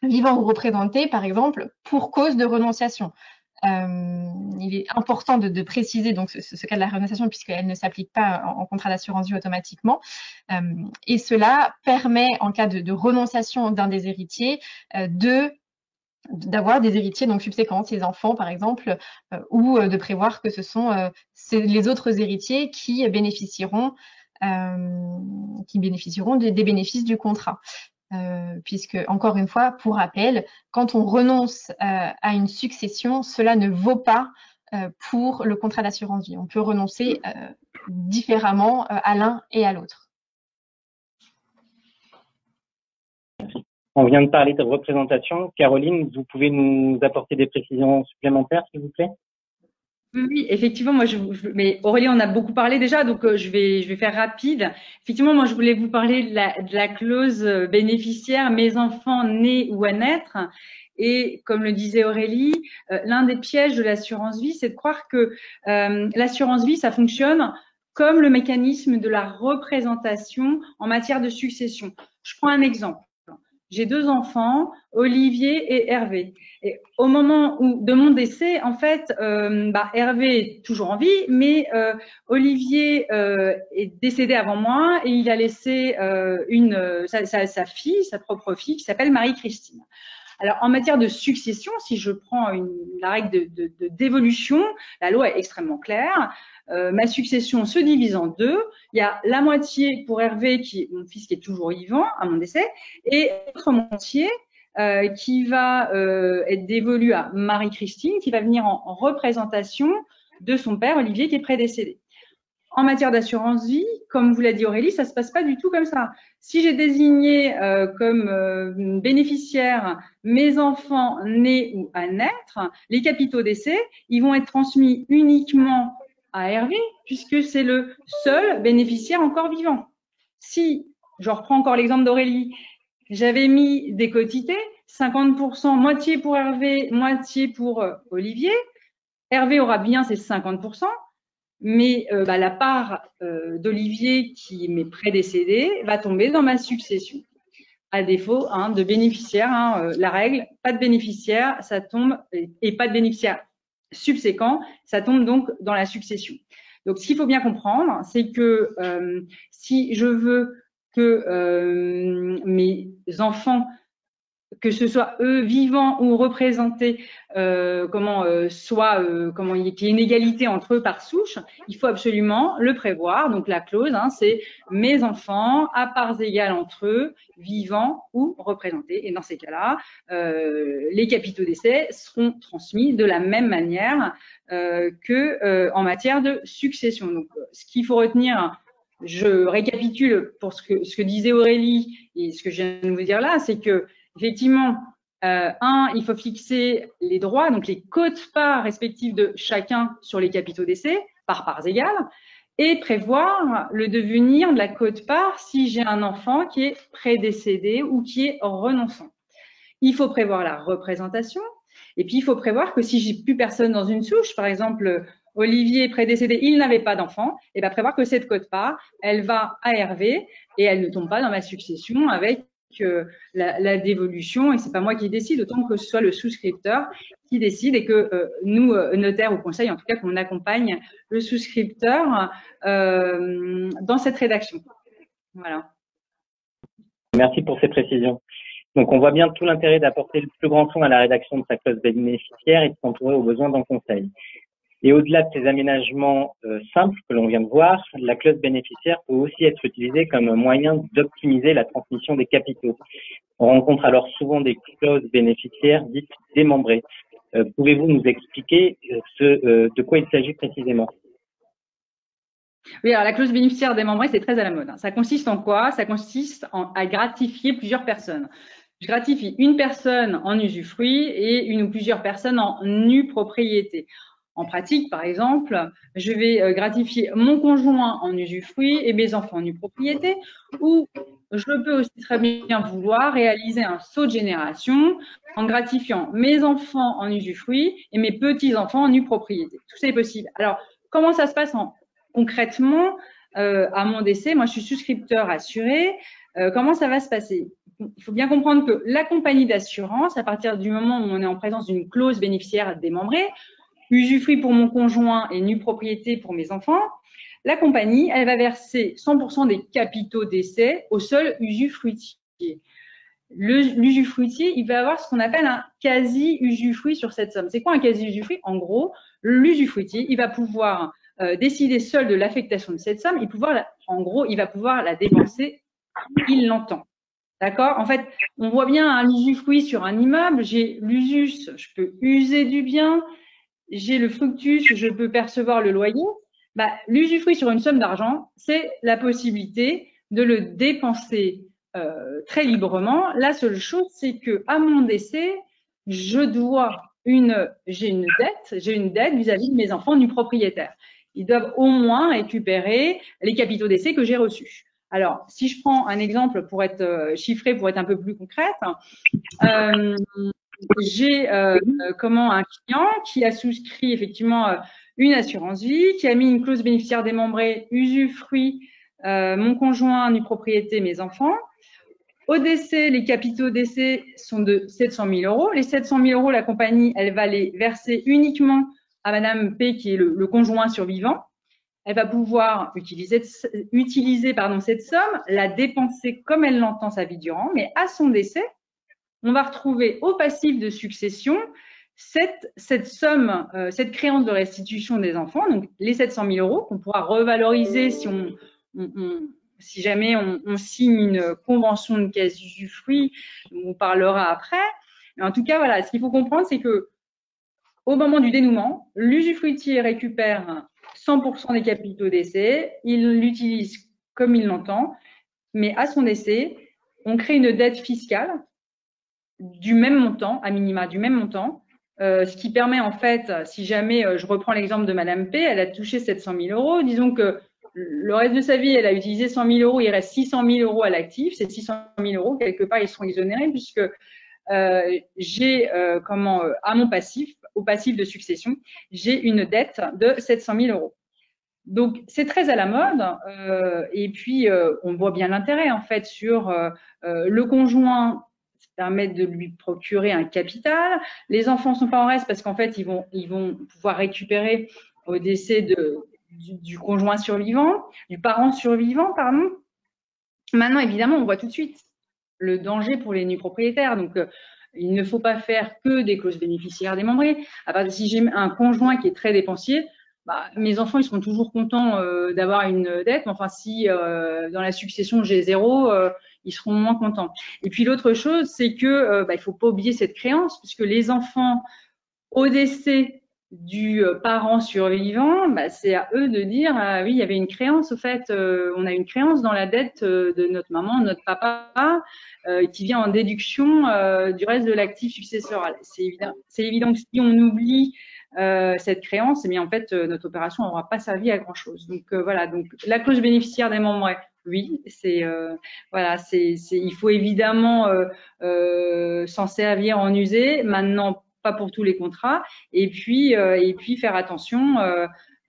vivants ou représentés, par exemple, pour cause de renonciation. Il est important de préciser donc ce cas de la renonciation puisqu'elle ne s'applique pas en contrat d'assurance vie automatiquement. Et cela permet, en cas de renonciation d'un des héritiers, d'avoir des héritiers donc subséquents, ses enfants par exemple, ou de prévoir que ce sont les autres héritiers qui bénéficieront des bénéfices du contrat. Puisque, encore une fois, pour rappel, quand on renonce à une succession, cela ne vaut pas pour le contrat d'assurance vie. On peut renoncer différemment à l'un et à l'autre. On vient de parler de représentation. Caroline, vous pouvez nous apporter des précisions supplémentaires, s'il vous plaît? Oui, effectivement, mais Aurélie en a beaucoup parlé déjà, donc je vais faire rapide. Effectivement, moi, je voulais vous parler de la clause bénéficiaire, mes enfants nés ou à naître. Et comme le disait Aurélie, l'un des pièges de l'assurance vie, c'est de croire que l'assurance vie, ça fonctionne comme le mécanisme de la représentation en matière de succession. Je prends un exemple. J'ai 2 enfants, Olivier et Hervé. Et au moment de mon décès, en fait, Hervé est toujours en vie, mais Olivier est décédé avant moi et il a laissé sa fille, sa propre fille, qui s'appelle Marie-Christine. Alors, en matière de succession, si je prends la règle de dévolution, la loi est extrêmement claire. ma succession se divise en deux. Il y a la moitié pour Hervé, qui est mon fils qui est toujours vivant à mon décès, et l'autre moitié qui va être dévolue à Marie-Christine, qui va venir en représentation de son père Olivier, qui est prédécédé. En matière d'assurance vie, comme vous l'a dit Aurélie, ça se passe pas du tout comme ça. Si j'ai désigné comme bénéficiaires mes enfants nés ou à naître, les capitaux décès, ils vont être transmis uniquement à Hervé, puisque c'est le seul bénéficiaire encore vivant. Si, je reprends encore l'exemple d'Aurélie, j'avais mis des quotités, 50%, moitié pour Hervé, moitié pour Olivier. Hervé aura bien ses 50%, mais la part d'Olivier qui m'est prédécédé va tomber dans ma succession. À défaut de bénéficiaire, la règle, pas de bénéficiaire, ça tombe, et pas de bénéficiaire subséquent, ça tombe donc dans la succession. Donc, ce qu'il faut bien comprendre, c'est que si je veux que mes enfants, que ce soit eux vivants ou représentés, qu'il y ait une égalité entre eux par souche, il faut absolument le prévoir. Donc la clause, c'est mes enfants à parts égales entre eux, vivants ou représentés. Et dans ces cas-là, les capitaux décès seront transmis de la même manière que en matière de succession. Donc ce qu'il faut retenir, je récapitule pour ce que disait Aurélie et ce que je viens de vous dire là, c'est que effectivement, il faut fixer les droits, donc les quotes-parts respectives de chacun sur les capitaux décès par parts égales, et prévoir le devenir de la quote-part si j'ai un enfant qui est prédécédé ou qui est renonçant. Il faut prévoir la représentation, et puis il faut prévoir que si j'ai plus personne dans une souche, par exemple Olivier est prédécédé, il n'avait pas d'enfant, et bien prévoir que cette quote-part, elle va à Hervé et elle ne tombe pas dans ma succession avec la dévolution, et c'est pas moi qui décide, autant que ce soit le souscripteur qui décide, et que nous, notaires ou conseil, en tout cas qu'on accompagne le souscripteur dans cette rédaction. Voilà. Merci pour ces précisions. Donc on voit bien tout l'intérêt d'apporter le plus grand soin à la rédaction de sa clause bénéficiaire et de s'entourer aux besoins d'un conseil. Et au-delà de ces aménagements simples que l'on vient de voir, la clause bénéficiaire peut aussi être utilisée comme un moyen d'optimiser la transmission des capitaux. On rencontre alors souvent des clauses bénéficiaires dites démembrées. Pouvez-vous nous expliquer de quoi il s'agit précisément? Oui, alors la clause bénéficiaire démembrée, c'est très à la mode. Ça consiste en quoi? Ça consiste à gratifier plusieurs personnes. Je gratifie une personne en usufruit et une ou plusieurs personnes en nue propriété. En pratique, par exemple, je vais gratifier mon conjoint en usufruit et mes enfants en nue propriété, ou je peux aussi très bien vouloir réaliser un saut de génération en gratifiant mes enfants en usufruit et mes petits-enfants en nue propriété. Tout ça est possible. Alors, comment ça se passe concrètement à mon décès? Moi, je suis souscripteur assuré. Comment ça va se passer? Il faut bien comprendre que la compagnie d'assurance, à partir du moment où on est en présence d'une clause bénéficiaire démembrée, usufruit pour mon conjoint et nue propriété pour mes enfants, la compagnie, elle va verser 100% des capitaux décès au seul usufruitier. L'usufruitier, il va avoir ce qu'on appelle un quasi-usufruit sur cette somme. C'est quoi un quasi-usufruit? En gros, l'usufruitier, il va pouvoir décider seul de l'affectation de cette somme, il va pouvoir la dépenser, il l'entend. D'accord? En fait, on voit bien un usufruit sur un immeuble, j'ai l'usus, je peux user du bien, j'ai le fructus, je peux percevoir le loyer. L'usufruit sur une somme d'argent, c'est la possibilité de le dépenser très librement. La seule chose, c'est que à mon décès, j'ai une dette vis-à-vis de mes enfants nus propriétaires. Ils doivent au moins récupérer les capitaux décès que j'ai reçus. Alors, si je prends un exemple pour être chiffré, pour être un peu plus concrète, j'ai un client qui a souscrit effectivement une assurance vie, qui a mis une clause bénéficiaire démembrée, usufruit, mon conjoint, nue propriété, mes enfants. Au décès, les capitaux décès sont de 700 000 euros. Les 700 000 euros, la compagnie, elle va les verser uniquement à Madame P, qui est le conjoint survivant. Elle va pouvoir utiliser cette somme, la dépenser comme elle l'entend sa vie durant, mais à son décès, on va retrouver au passif de succession cette somme, cette créance de restitution des enfants, donc les 700 000 euros qu'on pourra revaloriser si jamais on signe une convention de quasi-usufruit, on parlera après. Mais en tout cas, voilà, ce qu'il faut comprendre, c'est que au moment du dénouement, l'usufruitier récupère 100% des capitaux d'essai, il l'utilise comme il l'entend, mais à son décès, on crée une dette fiscale du même montant, à minima du même montant, ce qui permet en fait, si jamais, je reprends l'exemple de Madame P, elle a touché 700 000 euros, disons que le reste de sa vie, elle a utilisé 100 000 euros, il reste 600 000 euros à l'actif, ces 600 000 euros, quelque part, ils seront exonérés puisque j'ai à mon passif, au passif de succession, j'ai une dette de 700 000 euros. Donc c'est très à la mode et puis on voit bien l'intérêt en fait sur le conjoint, ça permet de lui procurer un capital. Les enfants sont pas en reste parce qu'en fait ils vont pouvoir récupérer au décès du conjoint survivant, du parent survivant, pardon. Maintenant évidemment on voit tout de suite le danger pour les nus propriétaires. Donc, il ne faut pas faire que des clauses bénéficiaires démembrées. À part si j'ai un conjoint qui est très dépensier, mes enfants ils seront toujours contents d'avoir une dette. Mais enfin, si dans la succession j'ai 0, ils seront moins contents. Et puis l'autre chose, c'est que il faut pas oublier cette créance, puisque les enfants au décès du parent survivant, c'est à eux de dire oui, il y avait une créance, au fait, on a une créance dans la dette de notre maman, notre papa, qui vient en déduction du reste de l'actif successoral. C'est évident que si on oublie cette créance, eh bien en fait notre opération n'aura pas servi à grand chose. Donc voilà, donc la clause bénéficiaire démembrée, oui, il faut évidemment s'en servir, en user. Maintenant, pas pour tous les contrats, et puis faire attention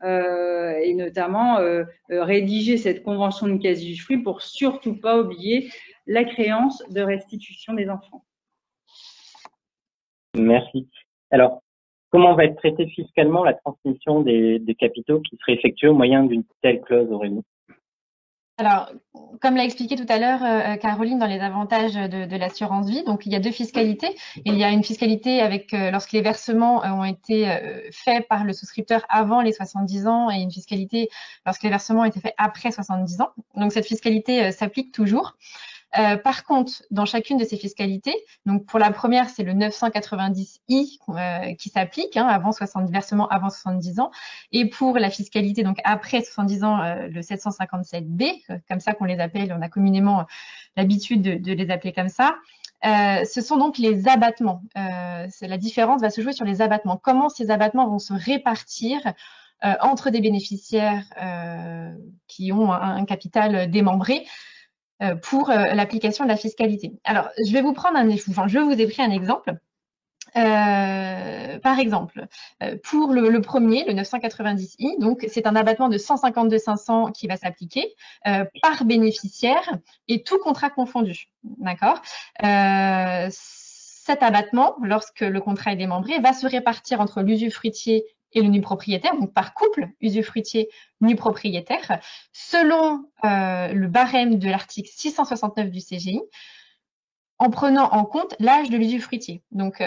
et notamment rédiger cette convention de quasi-usufruit pour surtout pas oublier la créance de restitution des enfants. Merci. Alors, comment va être traitée fiscalement la transmission des capitaux qui serait effectuée au moyen d'une telle clause, Aurélie ? Alors, comme l'a expliqué tout à l'heure Caroline dans les avantages de l'assurance vie, donc il y a deux fiscalités. Il y a une fiscalité avec lorsque les versements ont été faits par le souscripteur avant les 70 ans et une fiscalité lorsque les versements ont été faits après 70 ans. Donc cette fiscalité s'applique toujours. Par contre, dans chacune de ces fiscalités, donc pour la première, c'est le 990I qui s'applique, versement avant 70 ans, et pour la fiscalité donc après 70 ans, le 757B, comme ça qu'on les appelle, on a communément l'habitude de les appeler comme ça. Ce sont donc les abattements. La différence va se jouer sur les abattements. Comment ces abattements vont se répartir entre des bénéficiaires qui ont un capital démembré pour l'application de la fiscalité. Alors, je vous ai pris un exemple. Par exemple, pour le premier, le 990I, donc c'est un abattement de 152 500 qui va s'appliquer par bénéficiaire et tout contrat confondu. D'accord. Cet abattement, lorsque le contrat est démembré, va se répartir entre l'usufruitier et le nu propriétaire, donc par couple, usufruitier, nu propriétaire, selon le barème de l'article 669 du CGI, en prenant en compte l'âge de l'usufruitier. Donc,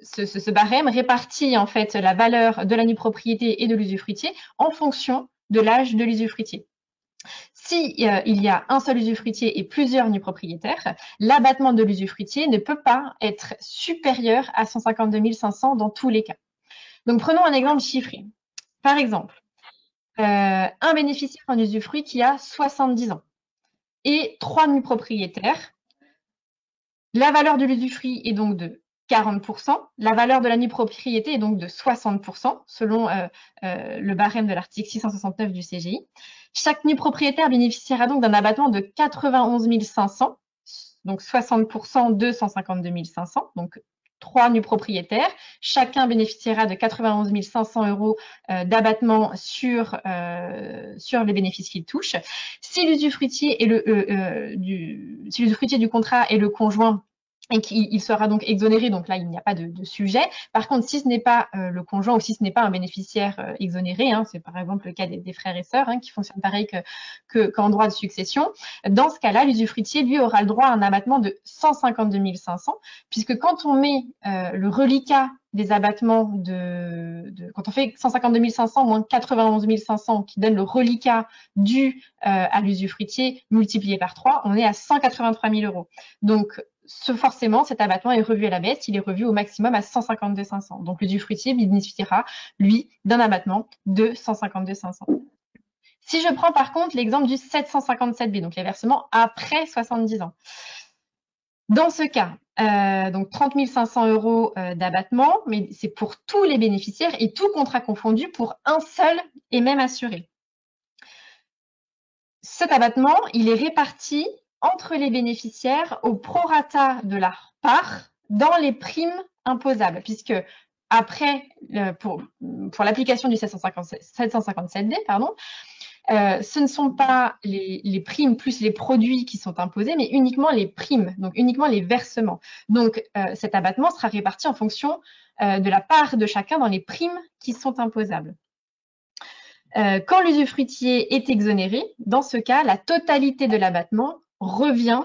ce barème répartit en fait la valeur de la nue propriété et de l'usufruitier en fonction de l'âge de l'usufruitier. Si il y a un seul usufruitier et plusieurs nus propriétaires, l'abattement de l'usufruitier ne peut pas être supérieur à 152 500 dans tous les cas. Donc, prenons un exemple chiffré. Par exemple, un bénéficiaire en usufruit qui a 70 ans et 3 nus propriétaires. La valeur de l'usufruit est donc de 40%. La valeur de la nue propriété est donc de 60%, selon le barème de l'article 669 du CGI. Chaque nue propriétaire bénéficiera donc d'un abattement de 91 500, donc 60% de 152 500, donc 3 nus propriétaires. Chacun bénéficiera de 91 500 euros d'abattement sur les bénéfices qu'il touche. Si l'usufruitier du contrat est le conjoint, et qu'il sera donc exonéré, donc là il n'y a pas de sujet. Par contre, si ce n'est pas le conjoint ou si ce n'est pas un bénéficiaire exonéré, c'est par exemple le cas des frères et sœurs qui fonctionnent pareil qu'en droit de succession, dans ce cas-là, l'usufruitier lui aura le droit à un abattement de 152 500, puisque quand on met le reliquat des abattements quand on fait 152 500 moins 91 500 qui donne le reliquat dû à l'usufruitier multiplié par 3, on est à 183 000 euros. Donc, forcément, cet abattement est revu à la baisse, il est revu au maximum à 152 500. Donc, l'usufruitier bénéficiera, lui, d'un abattement de 152 500. Si je prends par contre l'exemple du 757B, donc les versements après 70 ans. Dans ce cas, donc 30 500 euros d'abattement, mais c'est pour tous les bénéficiaires et tout contrat confondu pour un seul et même assuré. Cet abattement, il est réparti entre les bénéficiaires au prorata de leur part dans les primes imposables, puisque après, pour l'application du 757D, ce ne sont pas les primes plus les produits qui sont imposés, mais uniquement les primes, donc uniquement les versements. Donc, cet abattement sera réparti en fonction de la part de chacun dans les primes qui sont imposables. Quand l'usufruitier est exonéré, dans ce cas, la totalité de l'abattement revient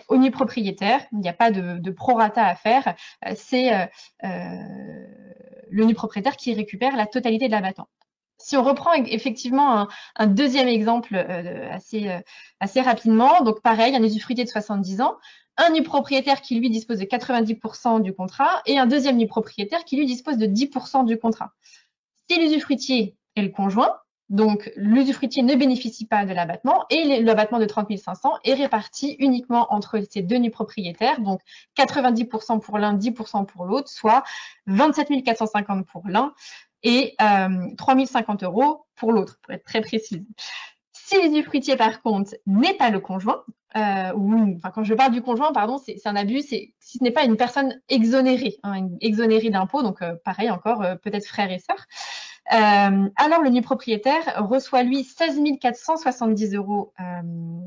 au nu propriétaire. Il n'y a pas de prorata à faire. C'est le nu propriétaire qui récupère la totalité de l'abattement. Si on reprend effectivement un deuxième exemple assez rapidement, donc pareil, un usufruitier de 70 ans, un nu propriétaire qui lui dispose de 90% du contrat et un deuxième nu propriétaire qui lui dispose de 10% du contrat. Si l'usufruitier est le conjoint, donc l'usufruitier ne bénéficie pas de l'abattement et l'abattement de 30 500 est réparti uniquement entre ces deux nus propriétaires, donc 90% pour l'un, 10% pour l'autre, soit 27 450 pour l'un et 3 050 euros pour l'autre, pour être très précise. Si l'usufruitier, par contre, n'est pas le conjoint, quand je parle du conjoint, pardon, c'est un abus, si ce n'est pas une personne exonérée, exonérée d'impôts, donc pareil encore, peut-être frères et sœurs, alors le nu propriétaire reçoit lui 16 470 euros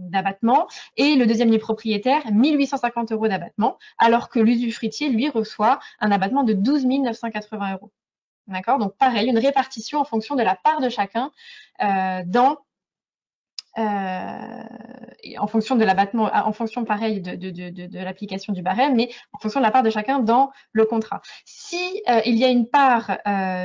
d'abattement et le deuxième nu propriétaire 1 850 euros d'abattement, alors que l'usufruitier lui reçoit un abattement de 12 980 euros. D'accord? Donc pareil, une répartition en fonction de la part de chacun en fonction de l'abattement, en fonction pareil de l'application du barème, mais en fonction de la part de chacun dans le contrat. Si il y a une part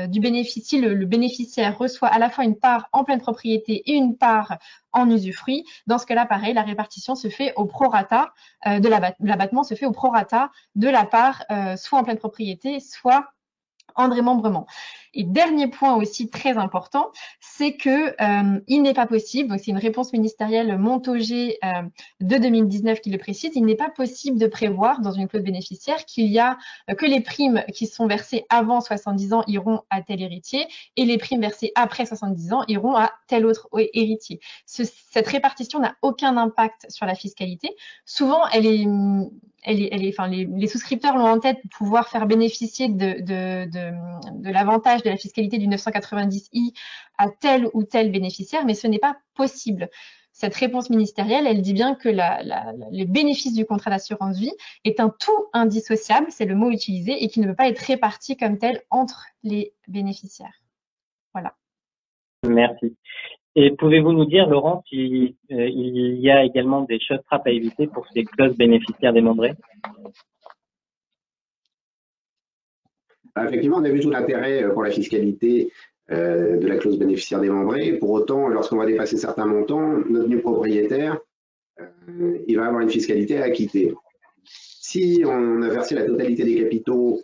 du bénéfice, si le bénéficiaire reçoit à la fois une part en pleine propriété et une part en usufruit, dans ce cas-là, pareil, la répartition se fait au prorata de l'abattement se fait au prorata de la part soit en pleine propriété, soit en démembrement. Et dernier point aussi très important, c'est que il n'est pas possible, donc c'est une réponse ministérielle Montaugé de 2019 qui le précise, il n'est pas possible de prévoir dans une clause bénéficiaire qu'il y a que les primes qui sont versées avant 70 ans iront à tel héritier et les primes versées après 70 ans iront à tel autre héritier. Cette répartition n'a aucun impact sur la fiscalité. Souvent, les souscripteurs l'ont en tête pour pouvoir faire bénéficier de l'avantage de la fiscalité du 990I à tel ou tel bénéficiaire, mais ce n'est pas possible. Cette réponse ministérielle, elle dit bien que les bénéfices du contrat d'assurance vie est un tout indissociable, c'est le mot utilisé, et qui ne peut pas être réparti comme tel entre les bénéficiaires. Voilà. Merci. Et pouvez-vous nous dire, Laurent, s'il y a également des choses trappes à éviter pour ces clauses bénéficiaires démembrées? Effectivement, on a vu tout l'intérêt pour la fiscalité de la clause bénéficiaire démembrée. Pour autant, lorsqu'on va dépasser certains montants, notre nu propriétaire, il va avoir une fiscalité à acquitter. Si on a versé la totalité des capitaux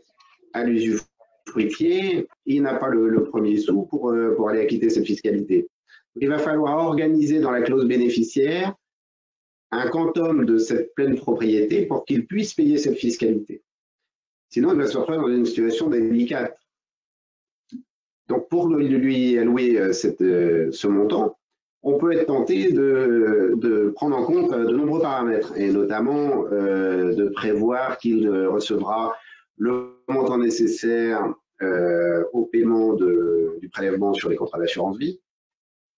à l'usufruitier, il n'a pas le premier sou pour aller acquitter cette fiscalité. Il va falloir organiser dans la clause bénéficiaire un quantum de cette pleine propriété pour qu'il puisse payer cette fiscalité. Sinon, il va se retrouver dans une situation délicate. Donc, pour lui allouer ce montant, on peut être tenté de prendre en compte de nombreux paramètres, et notamment de prévoir qu'il recevra le montant nécessaire au paiement du prélèvement sur les contrats d'assurance vie.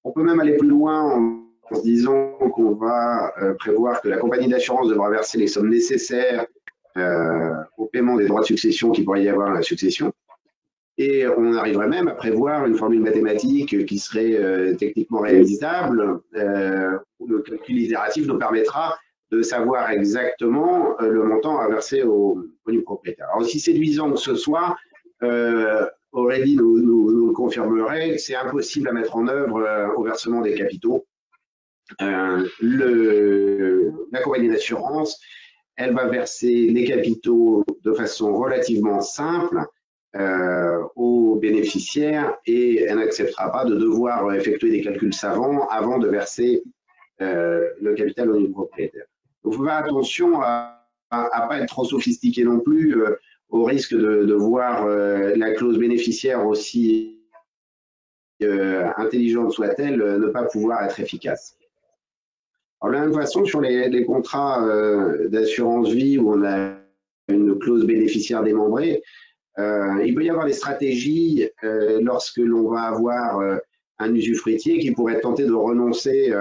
On peut même aller plus loin en se disant qu'on va prévoir que la compagnie d'assurance devra verser les sommes nécessaires au paiement des droits de succession qu'il pourrait y avoir dans la succession. Et on arriverait même à prévoir une formule mathématique qui serait techniquement réalisable, où le calcul itératif nous permettra de savoir exactement le montant à verser au nu propriétaire. Alors, aussi séduisant que ce soit, Aurélie nous le confirmerait, c'est impossible à mettre en œuvre au versement des capitaux. La compagnie d'assurance, elle va verser les capitaux de façon relativement simple aux bénéficiaires et elle n'acceptera pas de devoir effectuer des calculs savants avant de verser le capital au nu propriétaire. Donc, il faut faire attention à pas être trop sophistiqué non plus, au risque de voir la clause bénéficiaire, aussi intelligente soit-elle, ne pas pouvoir être efficace. Alors, de la même façon, sur les contrats d'assurance vie où on a une clause bénéficiaire démembrée, il peut y avoir des stratégies lorsque l'on va avoir un usufruitier qui pourrait tenter de renoncer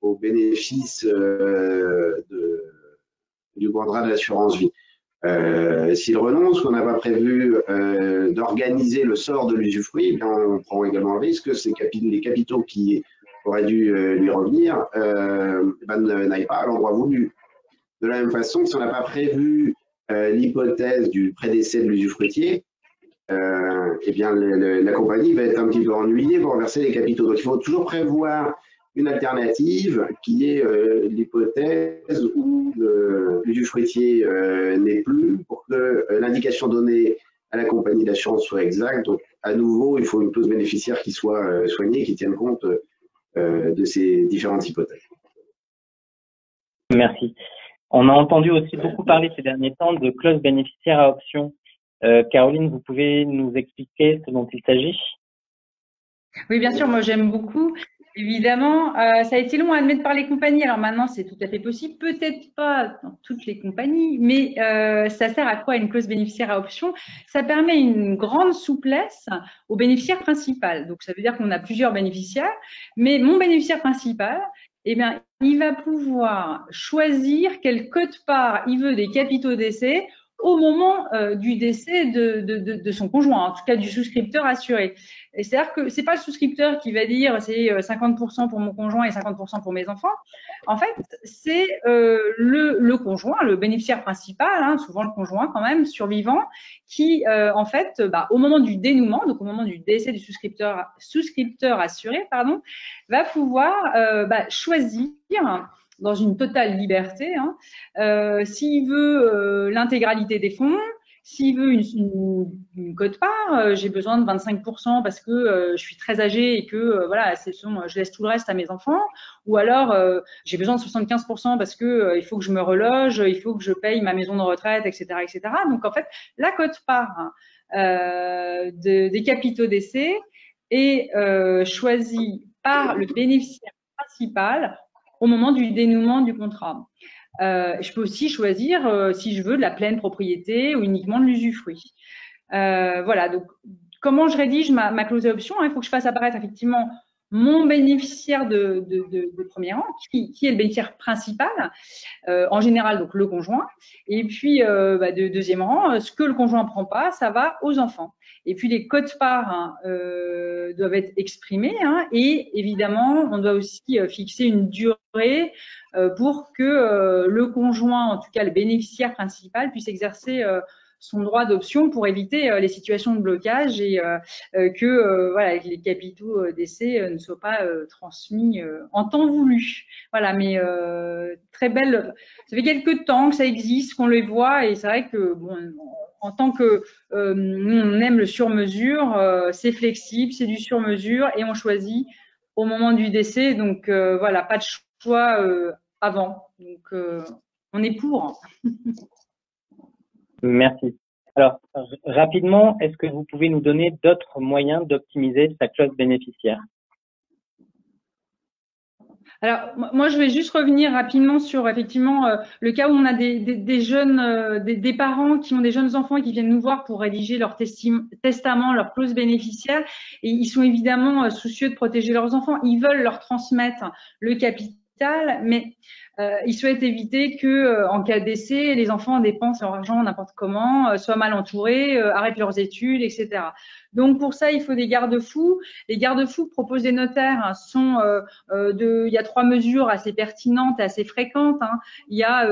au bénéfice du contrat d'assurance vie. S'il renonce, qu'on n'a pas prévu d'organiser le sort de l'usufruit, on prend également le risque que les capitaux qui auraient dû lui revenir n'aillent pas à l'endroit voulu. De la même façon, si on n'a pas prévu l'hypothèse du prédécès de l'usufruitier, eh bien la compagnie va être un petit peu ennuyée pour verser les capitaux. Donc il faut toujours prévoir une alternative qui est l'hypothèse où l'usufruitier n'est plus, pour que l'indication donnée à la compagnie d'assurance soit exacte. Donc à nouveau, il faut une clause bénéficiaire qui soit soignée, qui tienne compte de ces différentes hypothèses. Merci. On a entendu aussi beaucoup parler ces derniers temps de clauses bénéficiaires à option. Caroline, vous pouvez nous expliquer ce dont il s'agit? Oui, bien sûr, moi j'aime beaucoup. Évidemment, ça a été long à admettre par les compagnies. Alors maintenant, c'est tout à fait possible. Peut-être pas dans toutes les compagnies, mais ça sert à quoi une clause bénéficiaire à option? Ça permet une grande souplesse au bénéficiaire principal. Donc, ça veut dire qu'on a plusieurs bénéficiaires, mais mon bénéficiaire principal, eh bien, il va pouvoir choisir quelle quote-part il veut des capitaux d'essai au moment du décès de son conjoint, en tout cas du souscripteur assuré. Et c'est-à-dire que c'est pas le souscripteur qui va dire c'est 50% pour mon conjoint et 50% pour mes enfants. En fait, c'est le conjoint, le bénéficiaire principal, hein, souvent le conjoint quand même, survivant, qui en fait, au moment du dénouement, donc au moment du décès du souscripteur assuré, va pouvoir choisir dans une totale liberté, s'il veut l'intégralité des fonds, s'il veut une quote-part, j'ai besoin de 25% parce que je suis très âgée et que je laisse tout le reste à mes enfants, ou alors j'ai besoin de 75% parce que il faut que je me reloge, il faut que je paye ma maison de retraite, etc., etc. Donc en fait, la quote-part des capitaux d'essai est choisie par le bénéficiaire principal au moment du dénouement du contrat. Je peux aussi choisir si je veux de la pleine propriété ou uniquement de l'usufruit. Voilà, donc comment je rédige ma clause d'option? Il faut que je fasse apparaître effectivement mon bénéficiaire de premier rang, qui est le bénéficiaire principal, en général donc le conjoint, et puis de deuxième rang, ce que le conjoint ne prend pas, ça va aux enfants. Et puis les quotes-parts doivent être exprimées, et évidemment on doit aussi fixer une durée pour que le conjoint, en tout cas le bénéficiaire principal, puisse exercer son droit d'option pour éviter les situations de blocage et que les capitaux d'essai ne soient pas transmis en temps voulu. Voilà, mais très belle. Ça fait quelques temps que ça existe, qu'on les voit, et c'est vrai que en tant que nous on aime le sur-mesure, c'est flexible, c'est du sur-mesure et on choisit au moment du décès. Donc pas de choix avant. Donc on est pour. Merci. Alors, rapidement, est-ce que vous pouvez nous donner d'autres moyens d'optimiser sa clause bénéficiaire? Alors, moi, je vais juste revenir rapidement sur effectivement le cas où on a des jeunes, des parents qui ont des jeunes enfants et qui viennent nous voir pour rédiger leur testament, leur clause bénéficiaire, et ils sont évidemment soucieux de protéger leurs enfants. Ils veulent leur transmettre le capital mais il souhaite éviter que, en cas de décès, les enfants dépensent leur argent n'importe comment, soient mal entourés, arrêtent leurs études, etc. Donc pour ça, il faut des garde-fous. Les garde-fous proposés des notaires sont il y a 3 mesures assez pertinentes et assez fréquentes. Il y a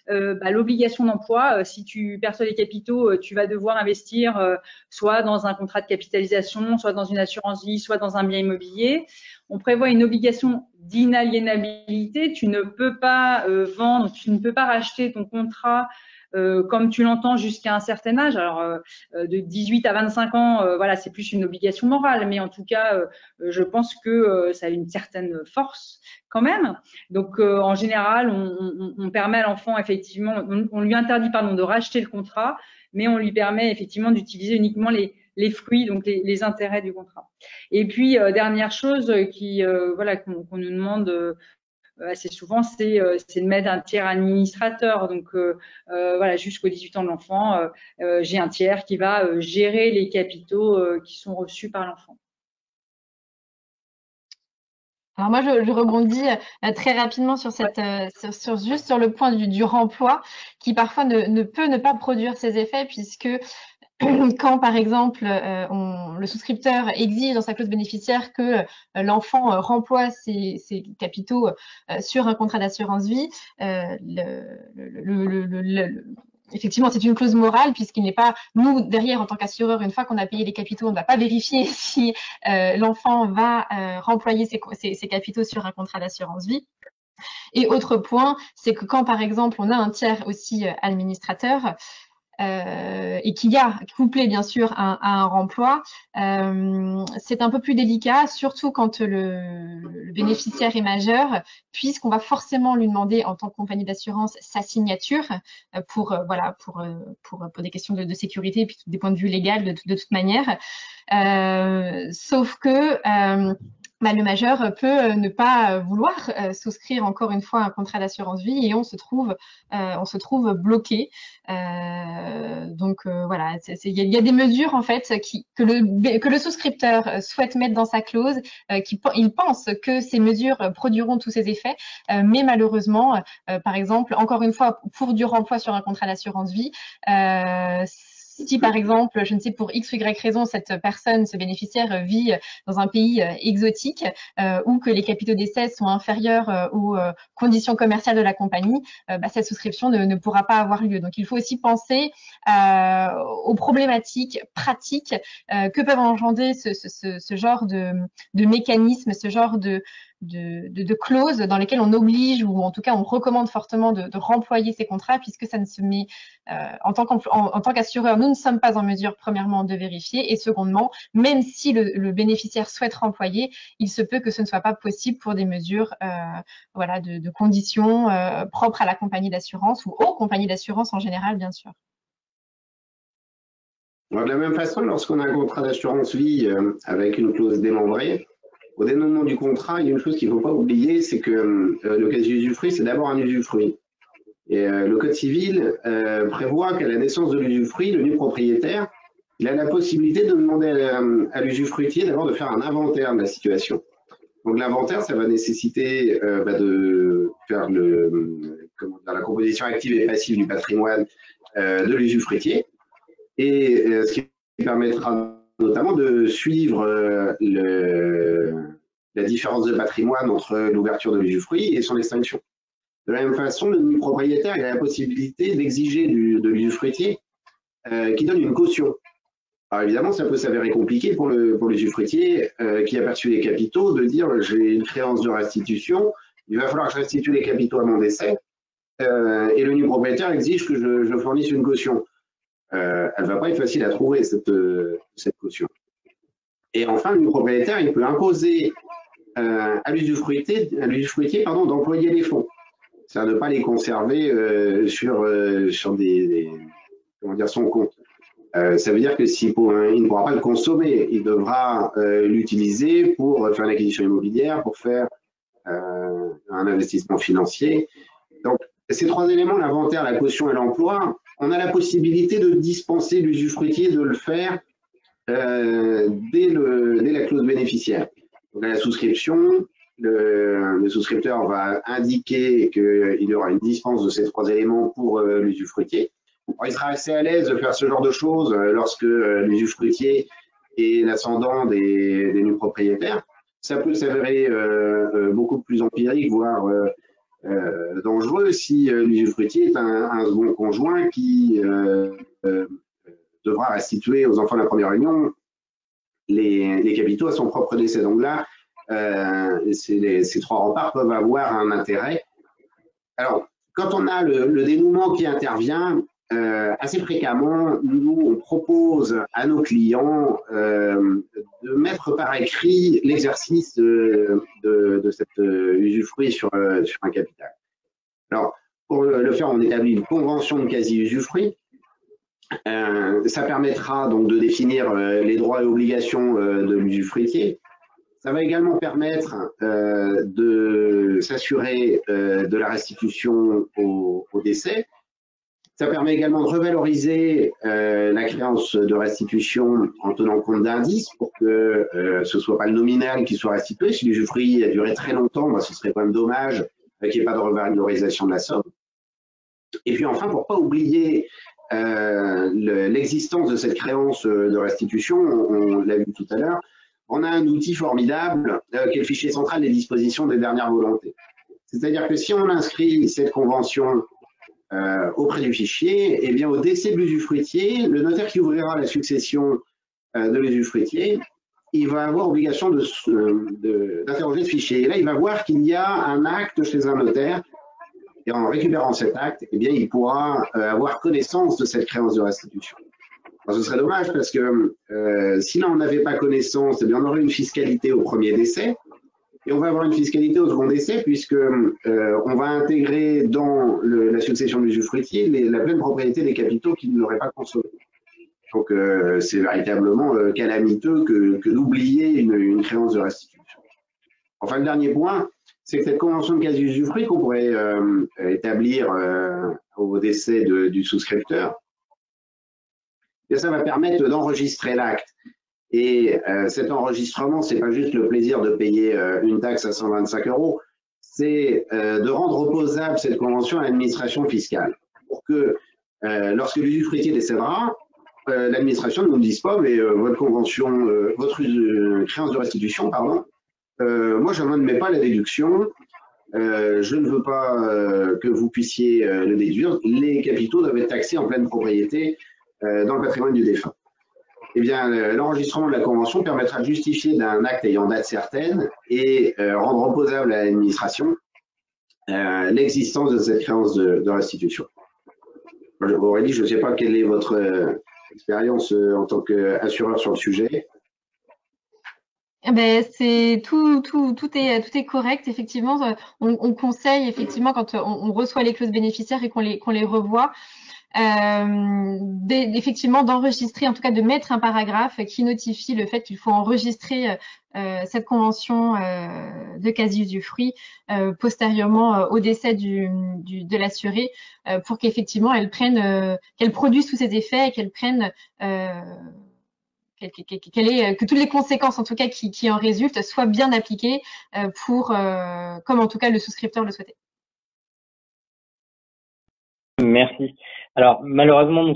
l'obligation d'emploi. Si tu perçois des capitaux, tu vas devoir investir soit dans un contrat de capitalisation, soit dans une assurance vie, soit dans un bien immobilier. On prévoit une obligation d'inaliénabilité. Tu ne peux pas vendre, tu ne peux pas racheter ton contrat comme tu l'entends jusqu'à un certain âge. Alors de 18 à 25 ans, voilà, c'est plus une obligation morale, mais en tout cas, je pense que ça a une certaine force quand même. Donc en général, on permet à l'enfant effectivement, on lui interdit de racheter le contrat, mais on lui permet effectivement d'utiliser uniquement les fruits, donc les intérêts du contrat. Et puis dernière chose qu'on nous demande assez souvent, c'est de mettre un tiers administrateur. Donc jusqu'aux 18 ans de l'enfant, j'ai un tiers qui va gérer les capitaux qui sont reçus par l'enfant. Alors moi, je rebondis très rapidement sur juste sur le point du remploi, qui parfois ne peut ne pas produire ses effets, puisque quand, par exemple, le souscripteur exige dans sa clause bénéficiaire que l'enfant remploie ses capitaux sur un contrat d'assurance vie, effectivement, c'est une clause morale puisqu'il n'est pas, nous, derrière, en tant qu'assureur, une fois qu'on a payé les capitaux, on ne va pas vérifier si l'enfant va remployer ses capitaux sur un contrat d'assurance vie. Et autre point, c'est que quand, par exemple, on a un tiers aussi administrateur, et qu'il y a couplé bien sûr à un remploi, c'est un peu plus délicat, surtout quand le bénéficiaire est majeur, puisqu'on va forcément lui demander en tant que compagnie d'assurance sa signature pour des questions de sécurité et puis des points de vue légal de toute manière. Sauf que le majeur peut ne pas vouloir souscrire encore une fois un contrat d'assurance vie et on se trouve bloqué. Voilà, il y a des mesures en fait que le souscripteur souhaite mettre dans sa clause, il pense que ces mesures produiront tous ces effets, mais malheureusement, par exemple, encore une fois, pour du remploi sur un contrat d'assurance vie, si par exemple, je ne sais pour X ou Y raison, cette personne, ce bénéficiaire vit dans un pays exotique ou que les capitaux d'essai sont inférieurs aux conditions commerciales de la compagnie, cette souscription ne pourra pas avoir lieu. Donc il faut aussi penser aux problématiques pratiques que peuvent engendrer ce genre de mécanismes, ce genre de clauses dans lesquelles on oblige ou en tout cas on recommande fortement de remployer ces contrats puisque ça ne se met en tant qu'assureur, nous ne sommes pas en mesure premièrement de vérifier et secondement, même si le bénéficiaire souhaite remployer, il se peut que ce ne soit pas possible pour des mesures de conditions propres à la compagnie d'assurance ou aux compagnies d'assurance en général bien sûr. Alors, de la même façon, lorsqu'on a un contrat d'assurance vie avec une clause démembrée, au dénouement du contrat, il y a une chose qu'il ne faut pas oublier, c'est que le cas d'usufruit, c'est d'abord un usufruit. Et le Code civil prévoit qu'à la naissance de l'usufruit, le nu propriétaire, il a la possibilité de demander à l'usufruitier d'abord de faire un inventaire de la situation. Donc l'inventaire, ça va nécessiter de faire la composition active et passive du patrimoine de l'usufruitier, et ce qui permettra notamment de suivre la différence de patrimoine entre l'ouverture de l'usufruit et son extinction. De la même façon, le propriétaire il a la possibilité d'exiger de l'usufruitier qui donne une caution. Alors évidemment, ça peut s'avérer compliqué pour l'usufruitier qui a perçu les capitaux de dire j'ai une créance de restitution, il va falloir que je restitue les capitaux à mon décès, et le nu propriétaire exige que je fournisse une caution. Elle ne va pas être facile à trouver cette caution. Et enfin, le propriétaire, il peut imposer à l'usufruitier d'employer les fonds, c'est-à-dire de ne pas les conserver sur son compte. Ça veut dire que il ne pourra pas le consommer, il devra l'utiliser pour faire une acquisition immobilière, pour faire un investissement financier. Donc, ces 3 éléments, l'inventaire, la caution et l'emploi, on a la possibilité de dispenser l'usufruitier de le faire dès la clause bénéficiaire. Donc, la souscription, le souscripteur va indiquer qu'il y aura une dispense de ces 3 éléments pour l'usufruitier. Alors, il sera assez à l'aise de faire ce genre de choses lorsque l'usufruitier est l'ascendant des nus propriétaires. Ça peut s'avérer beaucoup plus empirique, voire dangereux si l'usufruitier est un second conjoint qui devra restituer aux enfants de la première union les capitaux à son propre décès. Donc là, ces 3 remparts peuvent avoir un intérêt. Alors, quand on a le dénouement qui intervient, assez fréquemment, nous, on propose à nos clients de mettre par écrit l'exercice de cet usufruit sur un capital. Alors, pour le faire, on établit une convention de quasi-usufruit. Ça permettra donc de définir les droits et obligations de l'usufruitier. Ça va également permettre de s'assurer de la restitution au décès. Ça permet également de revaloriser la créance de restitution en tenant compte d'indices pour que ce ne soit pas le nominal qui soit restitué. Si l'usufruit a duré très longtemps, ce serait quand même dommage qu'il n'y ait pas de revalorisation de la somme. Et puis enfin, pour ne pas oublier l'existence de cette créance de restitution, on l'a vu tout à l'heure, on a un outil formidable qui est le fichier central des dispositions des dernières volontés. C'est-à-dire que si on inscrit cette convention auprès du fichier, eh bien, au décès de l'usufruitier, le notaire qui ouvrira la succession de l'usufruitier, il va avoir obligation d'interroger ce fichier. Et là, il va voir qu'il y a un acte chez un notaire. Et en récupérant cet acte, eh bien, il pourra avoir connaissance de cette créance de restitution. Alors, ce serait dommage parce que si là, on n'avait pas connaissance, eh bien, on aurait une fiscalité au premier décès. Et on va avoir une fiscalité au second décès puisque on va intégrer dans la succession de l'usufruitier la pleine propriété des capitaux qu'il n'aurait pas consommés. Donc c'est véritablement calamiteux que d'oublier une créance de restitution. Enfin, le dernier point, c'est que cette convention de quasi-usufruit qu'on pourrait établir au décès du souscripteur, et ça va permettre d'enregistrer l'acte. Et cet enregistrement, c'est pas juste le plaisir de payer une taxe à 125 €, c'est de rendre opposable cette convention à l'administration fiscale. Pour que lorsque l'usufruitier décédera, l'administration ne nous dise pas, mais votre convention, votre créance de restitution, pardon, moi je n'admets pas la déduction, je ne veux pas que vous puissiez le déduire, les capitaux doivent être taxés en pleine propriété dans le patrimoine du défunt. Eh bien, l'enregistrement de la convention permettra de justifier d'un acte ayant date certaine et rendre opposable à l'administration l'existence de cette créance de restitution. Aurélie, je ne sais pas quelle est votre expérience en tant qu'assureur sur le sujet. Eh ben, c'est tout est correct. Effectivement, on conseille effectivement quand on reçoit les clauses bénéficiaires et qu'on les revoit, effectivement d'enregistrer, en tout cas de mettre un paragraphe qui notifie le fait qu'il faut enregistrer cette convention de quasi-usufruit postérieurement au décès de l'assuré pour qu'effectivement qu'elle produise tous ses effets et qu'elle prenne que toutes les conséquences en tout cas qui en résultent soient bien appliquées comme en tout cas le souscripteur le souhaitait. Merci. Alors malheureusement nous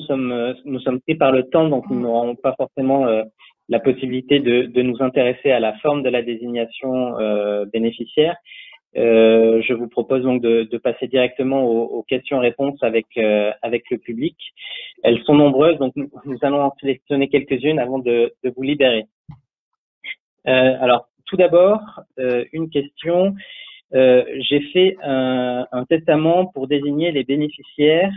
sommes pris par le temps, donc nous n'aurons pas forcément la possibilité de nous intéresser à la forme de la désignation bénéficiaire. Je vous propose donc de passer directement aux questions-réponses avec le public. Elles sont nombreuses, donc nous allons en sélectionner quelques-unes avant de vous libérer. Alors tout d'abord, une question. J'ai fait un testament pour désigner les bénéficiaires,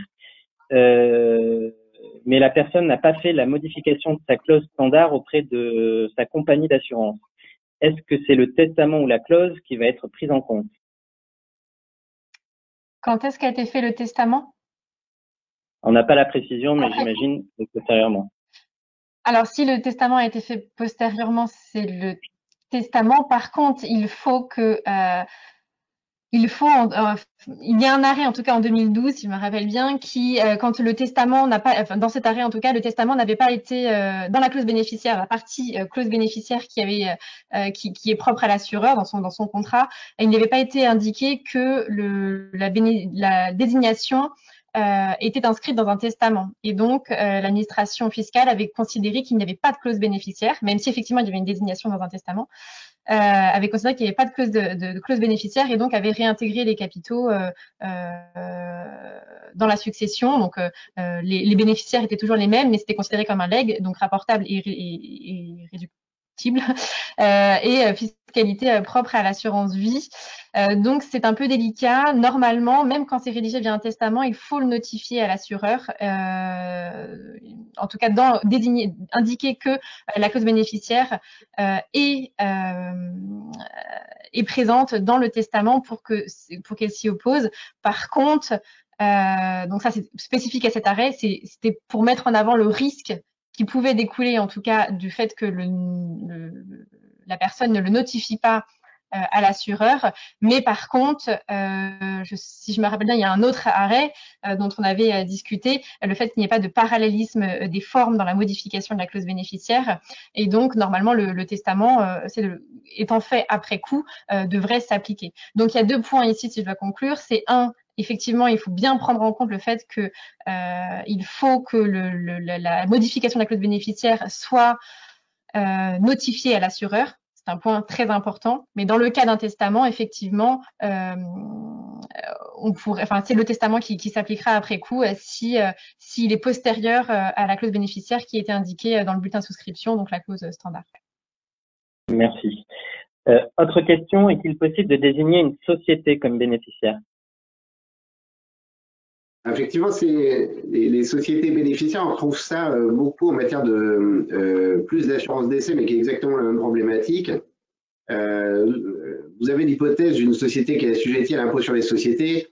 mais la personne n'a pas fait la modification de sa clause standard auprès de sa compagnie d'assurance. Est-ce que c'est le testament ou la clause qui va être prise en compte? Quand est-ce qu'a été fait le testament? On n'a pas la précision, mais j'imagine postérieurement. Alors, si le testament a été fait postérieurement, c'est le testament. Par contre, il faut que il y a un arrêt, en tout cas en 2012, si je me rappelle bien, qui, quand le testament n'a pas, enfin, dans cet arrêt, en tout cas, le testament n'avait pas été, dans la clause bénéficiaire, la partie clause bénéficiaire qui est propre à l'assureur dans son contrat, et il n'avait pas été indiqué que la désignation était inscrite dans un testament. Et donc, l'administration fiscale avait considéré qu'il n'y avait pas de clause bénéficiaire, même si effectivement il y avait une désignation dans un testament. Avait considéré qu'il n'y avait pas de clause de clause bénéficiaire et donc avait réintégré les capitaux dans la succession. Donc les bénéficiaires étaient toujours les mêmes, mais c'était considéré comme un legs, donc rapportable et réductible, et fiscalité propre à l'assurance vie. Donc c'est un peu délicat. Normalement, même quand c'est rédigé via un testament, il faut le notifier à l'assureur. En tout cas, indiquer que la clause bénéficiaire est présente dans le testament pour qu'elle s'y oppose. Par contre, donc ça c'est spécifique à cet arrêt, c'était pour mettre en avant le risque qui pouvait découler en tout cas du fait que la personne ne le notifie pas à l'assureur. Mais par contre, si je me rappelle bien, il y a un autre arrêt dont on avait discuté, le fait qu'il n'y ait pas de parallélisme des formes dans la modification de la clause bénéficiaire. Et donc, normalement, le testament, étant fait après coup, devrait s'appliquer. Donc, il y a 2 points ici, si je dois conclure. C'est effectivement, il faut bien prendre en compte le fait que il faut que la modification de la clause bénéficiaire soit notifiée à l'assureur. C'est un point très important. Mais dans le cas d'un testament, effectivement, c'est le testament qui s'appliquera après coup s'il est postérieur à la clause bénéficiaire qui était indiquée dans le bulletin de souscription, donc la clause standard. Merci. Autre question, est-il possible de désigner une société comme bénéficiaire? Effectivement, les sociétés bénéficiaires, on retrouve ça beaucoup en matière de plus d'assurance décès, mais qui est exactement la même problématique. Vous avez l'hypothèse d'une société qui est assujettie à l'impôt sur les sociétés,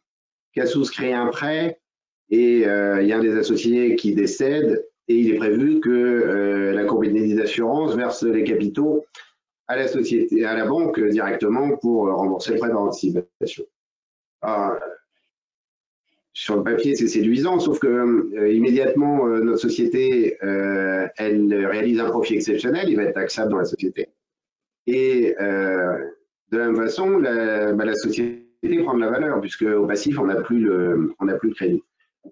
qui a souscrit un prêt, et il y a un des associés qui décède, et il est prévu que la compagnie d'assurance verse les capitaux à la société, à la banque directement pour rembourser le prêt par anticipation. Alors, sur le papier, c'est séduisant, sauf que immédiatement, notre société, elle réalise un profit exceptionnel, il va être taxable dans la société. Et de la même façon, la société prend de la valeur, puisque au passif, on n'a plus le crédit.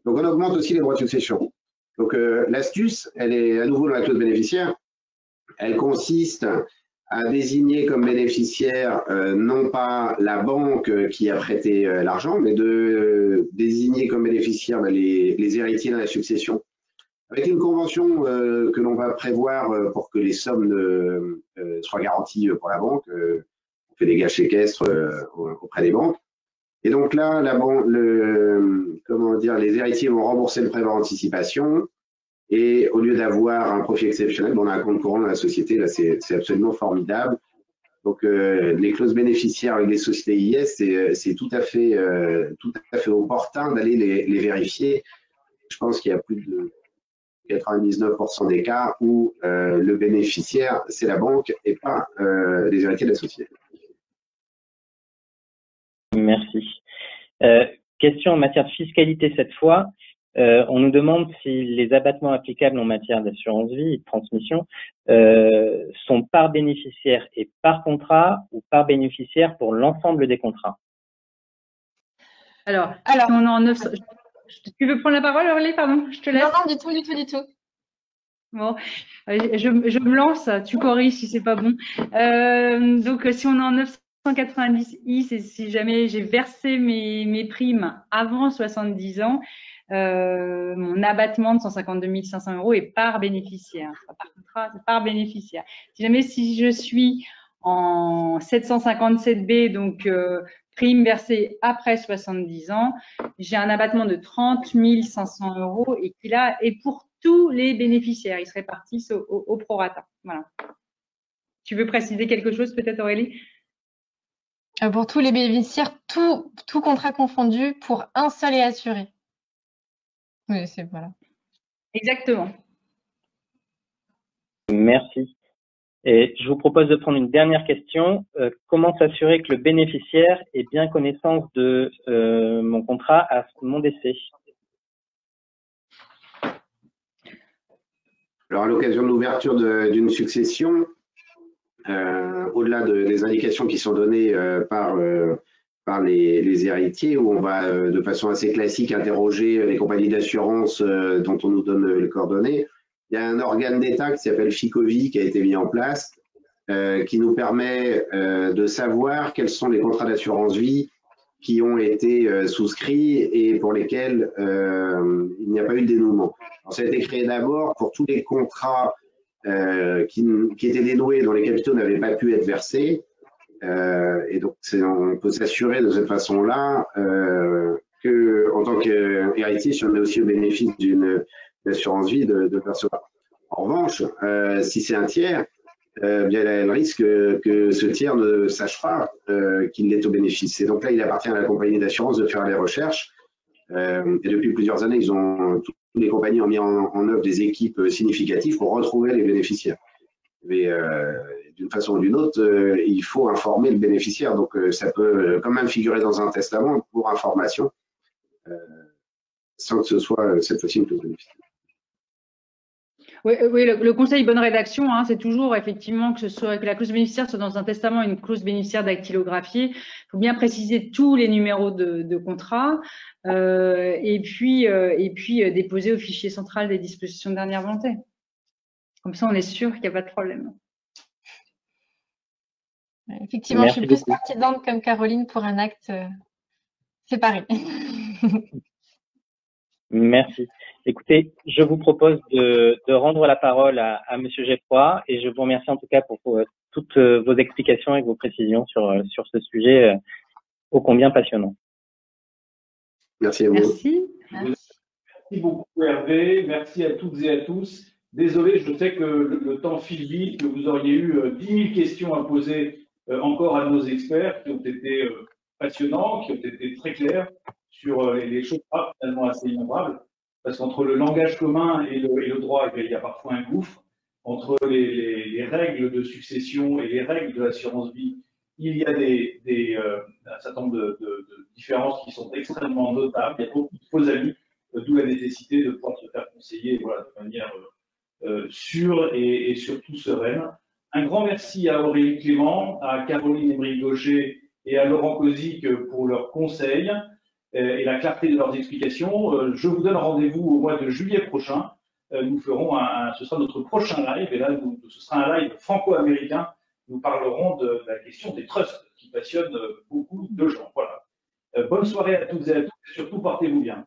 Donc, on augmente aussi les droits de succession. Donc, l'astuce, elle est à nouveau dans la clause bénéficiaire. Elle consiste à désigner comme bénéficiaire non pas la banque qui a prêté l'argent, mais de désigner comme bénéficiaire les héritiers dans la succession, avec une convention que l'on va prévoir pour que les sommes soient garanties pour la banque. On fait des gages séquestres auprès des banques. Et donc là, les héritiers vont rembourser le prêt par anticipation. Et au lieu d'avoir un profit exceptionnel, on a un compte courant dans la société. Là, c'est absolument formidable. Donc, les clauses bénéficiaires avec les sociétés IS, c'est tout à fait opportun d'aller les vérifier. Je pense qu'il y a plus de 99% des cas où le bénéficiaire, c'est la banque et pas les héritiers de la société. Merci. Question en matière de fiscalité cette fois. On nous demande si les abattements applicables en matière d'assurance vie et de transmission sont par bénéficiaire et par contrat ou par bénéficiaire pour l'ensemble des contrats. Alors, si on est en 900... Tu veux prendre la parole, Aurélie? Pardon, je te laisse. Non, du tout. Bon, je me lance, tu corriges si c'est pas bon. Donc, si on est en 990i, c'est si jamais j'ai versé mes primes avant 70 ans, mon abattement de 152 500 € est par bénéficiaire. C'est pas par contrat, c'est par bénéficiaire. Si je suis en 757B, donc prime versée après 70 ans, j'ai un abattement de 30 500 € et qui là est pour tous les bénéficiaires. Ils se répartissent au prorata. Voilà. Tu veux préciser quelque chose peut-être, Aurélie? Pour tous les bénéficiaires, tout contrat confondu pour un seul et assuré. Oui, voilà. Exactement. Merci. Et je vous propose de prendre une dernière question. Comment s'assurer que le bénéficiaire ait bien connaissance de mon contrat à mon décès? Alors, à l'occasion de l'ouverture d'une succession, au-delà des indications qui sont données par les héritiers, où on va de façon assez classique interroger les compagnies d'assurance dont on nous donne les coordonnées, il y a un organe d'État qui s'appelle FICOVI qui a été mis en place, qui nous permet de savoir quels sont les contrats d'assurance vie qui ont été souscrits et pour lesquels il n'y a pas eu de dénouement. Alors, ça a été créé d'abord pour tous les contrats qui étaient dénoués, dont les capitaux n'avaient pas pu être versés. Et donc, on peut s'assurer de cette façon-là que, en tant qu'héritier, si on est aussi au bénéfice d'une assurance vie, de percevoir. En revanche, si c'est un tiers, bien, il y a le risque que ce tiers ne sache pas qu'il est au bénéfice. Et donc là, il appartient à la compagnie d'assurance de faire les recherches. Et depuis plusieurs années, toutes les compagnies ont mis en œuvre des équipes significatives pour retrouver les bénéficiaires. Mais d'une façon ou d'une autre, il faut informer le bénéficiaire. Donc ça peut quand même figurer dans un testament pour information, sans que ce soit cette fois-ci une clause bénéficiaire. Oui, le conseil bonne rédaction, hein, c'est toujours effectivement que la clause bénéficiaire soit dans un testament une clause bénéficiaire dactylographiée. Il faut bien préciser tous les numéros de contrat et puis déposer au fichier central des dispositions de dernière volonté. Comme ça, on est sûr qu'il n'y a pas de problème. Effectivement, Merci je suis plus beaucoup. partisane comme Caroline pour un acte séparé. Merci. Écoutez, je vous propose de rendre la parole à Monsieur Geoffroy et je vous remercie en tout cas pour toutes vos explications et vos précisions sur ce sujet ô combien passionnant. Merci à vous. Merci. Merci beaucoup Hervé, merci à toutes et à tous. Désolé, je sais que le temps file vite, que vous auriez eu 10 000 questions à poser encore à nos experts qui ont été passionnants, qui ont été très clairs sur les choses finalement assez innombrables. Parce qu'entre le langage commun et le droit, il y a parfois un gouffre. Entre les règles de succession et les règles de l'assurance vie, il y a un certain nombre de différences qui sont extrêmement notables. Il y a beaucoup de faux amis, d'où la nécessité de pouvoir se faire conseiller de manière sûre et surtout sereine. Un grand merci à Aurélie Clément, à Caroline Emery-Gaucher et à Laurent Kozik pour leurs conseils et la clarté de leurs explications. Je vous donne rendez-vous au mois de juillet prochain. Nous ferons ce sera notre prochain live, et là, ce sera un live franco-américain. Nous parlerons de la question des trusts qui passionne beaucoup de gens. Voilà. Bonne soirée à toutes et à tous, et surtout portez-vous bien.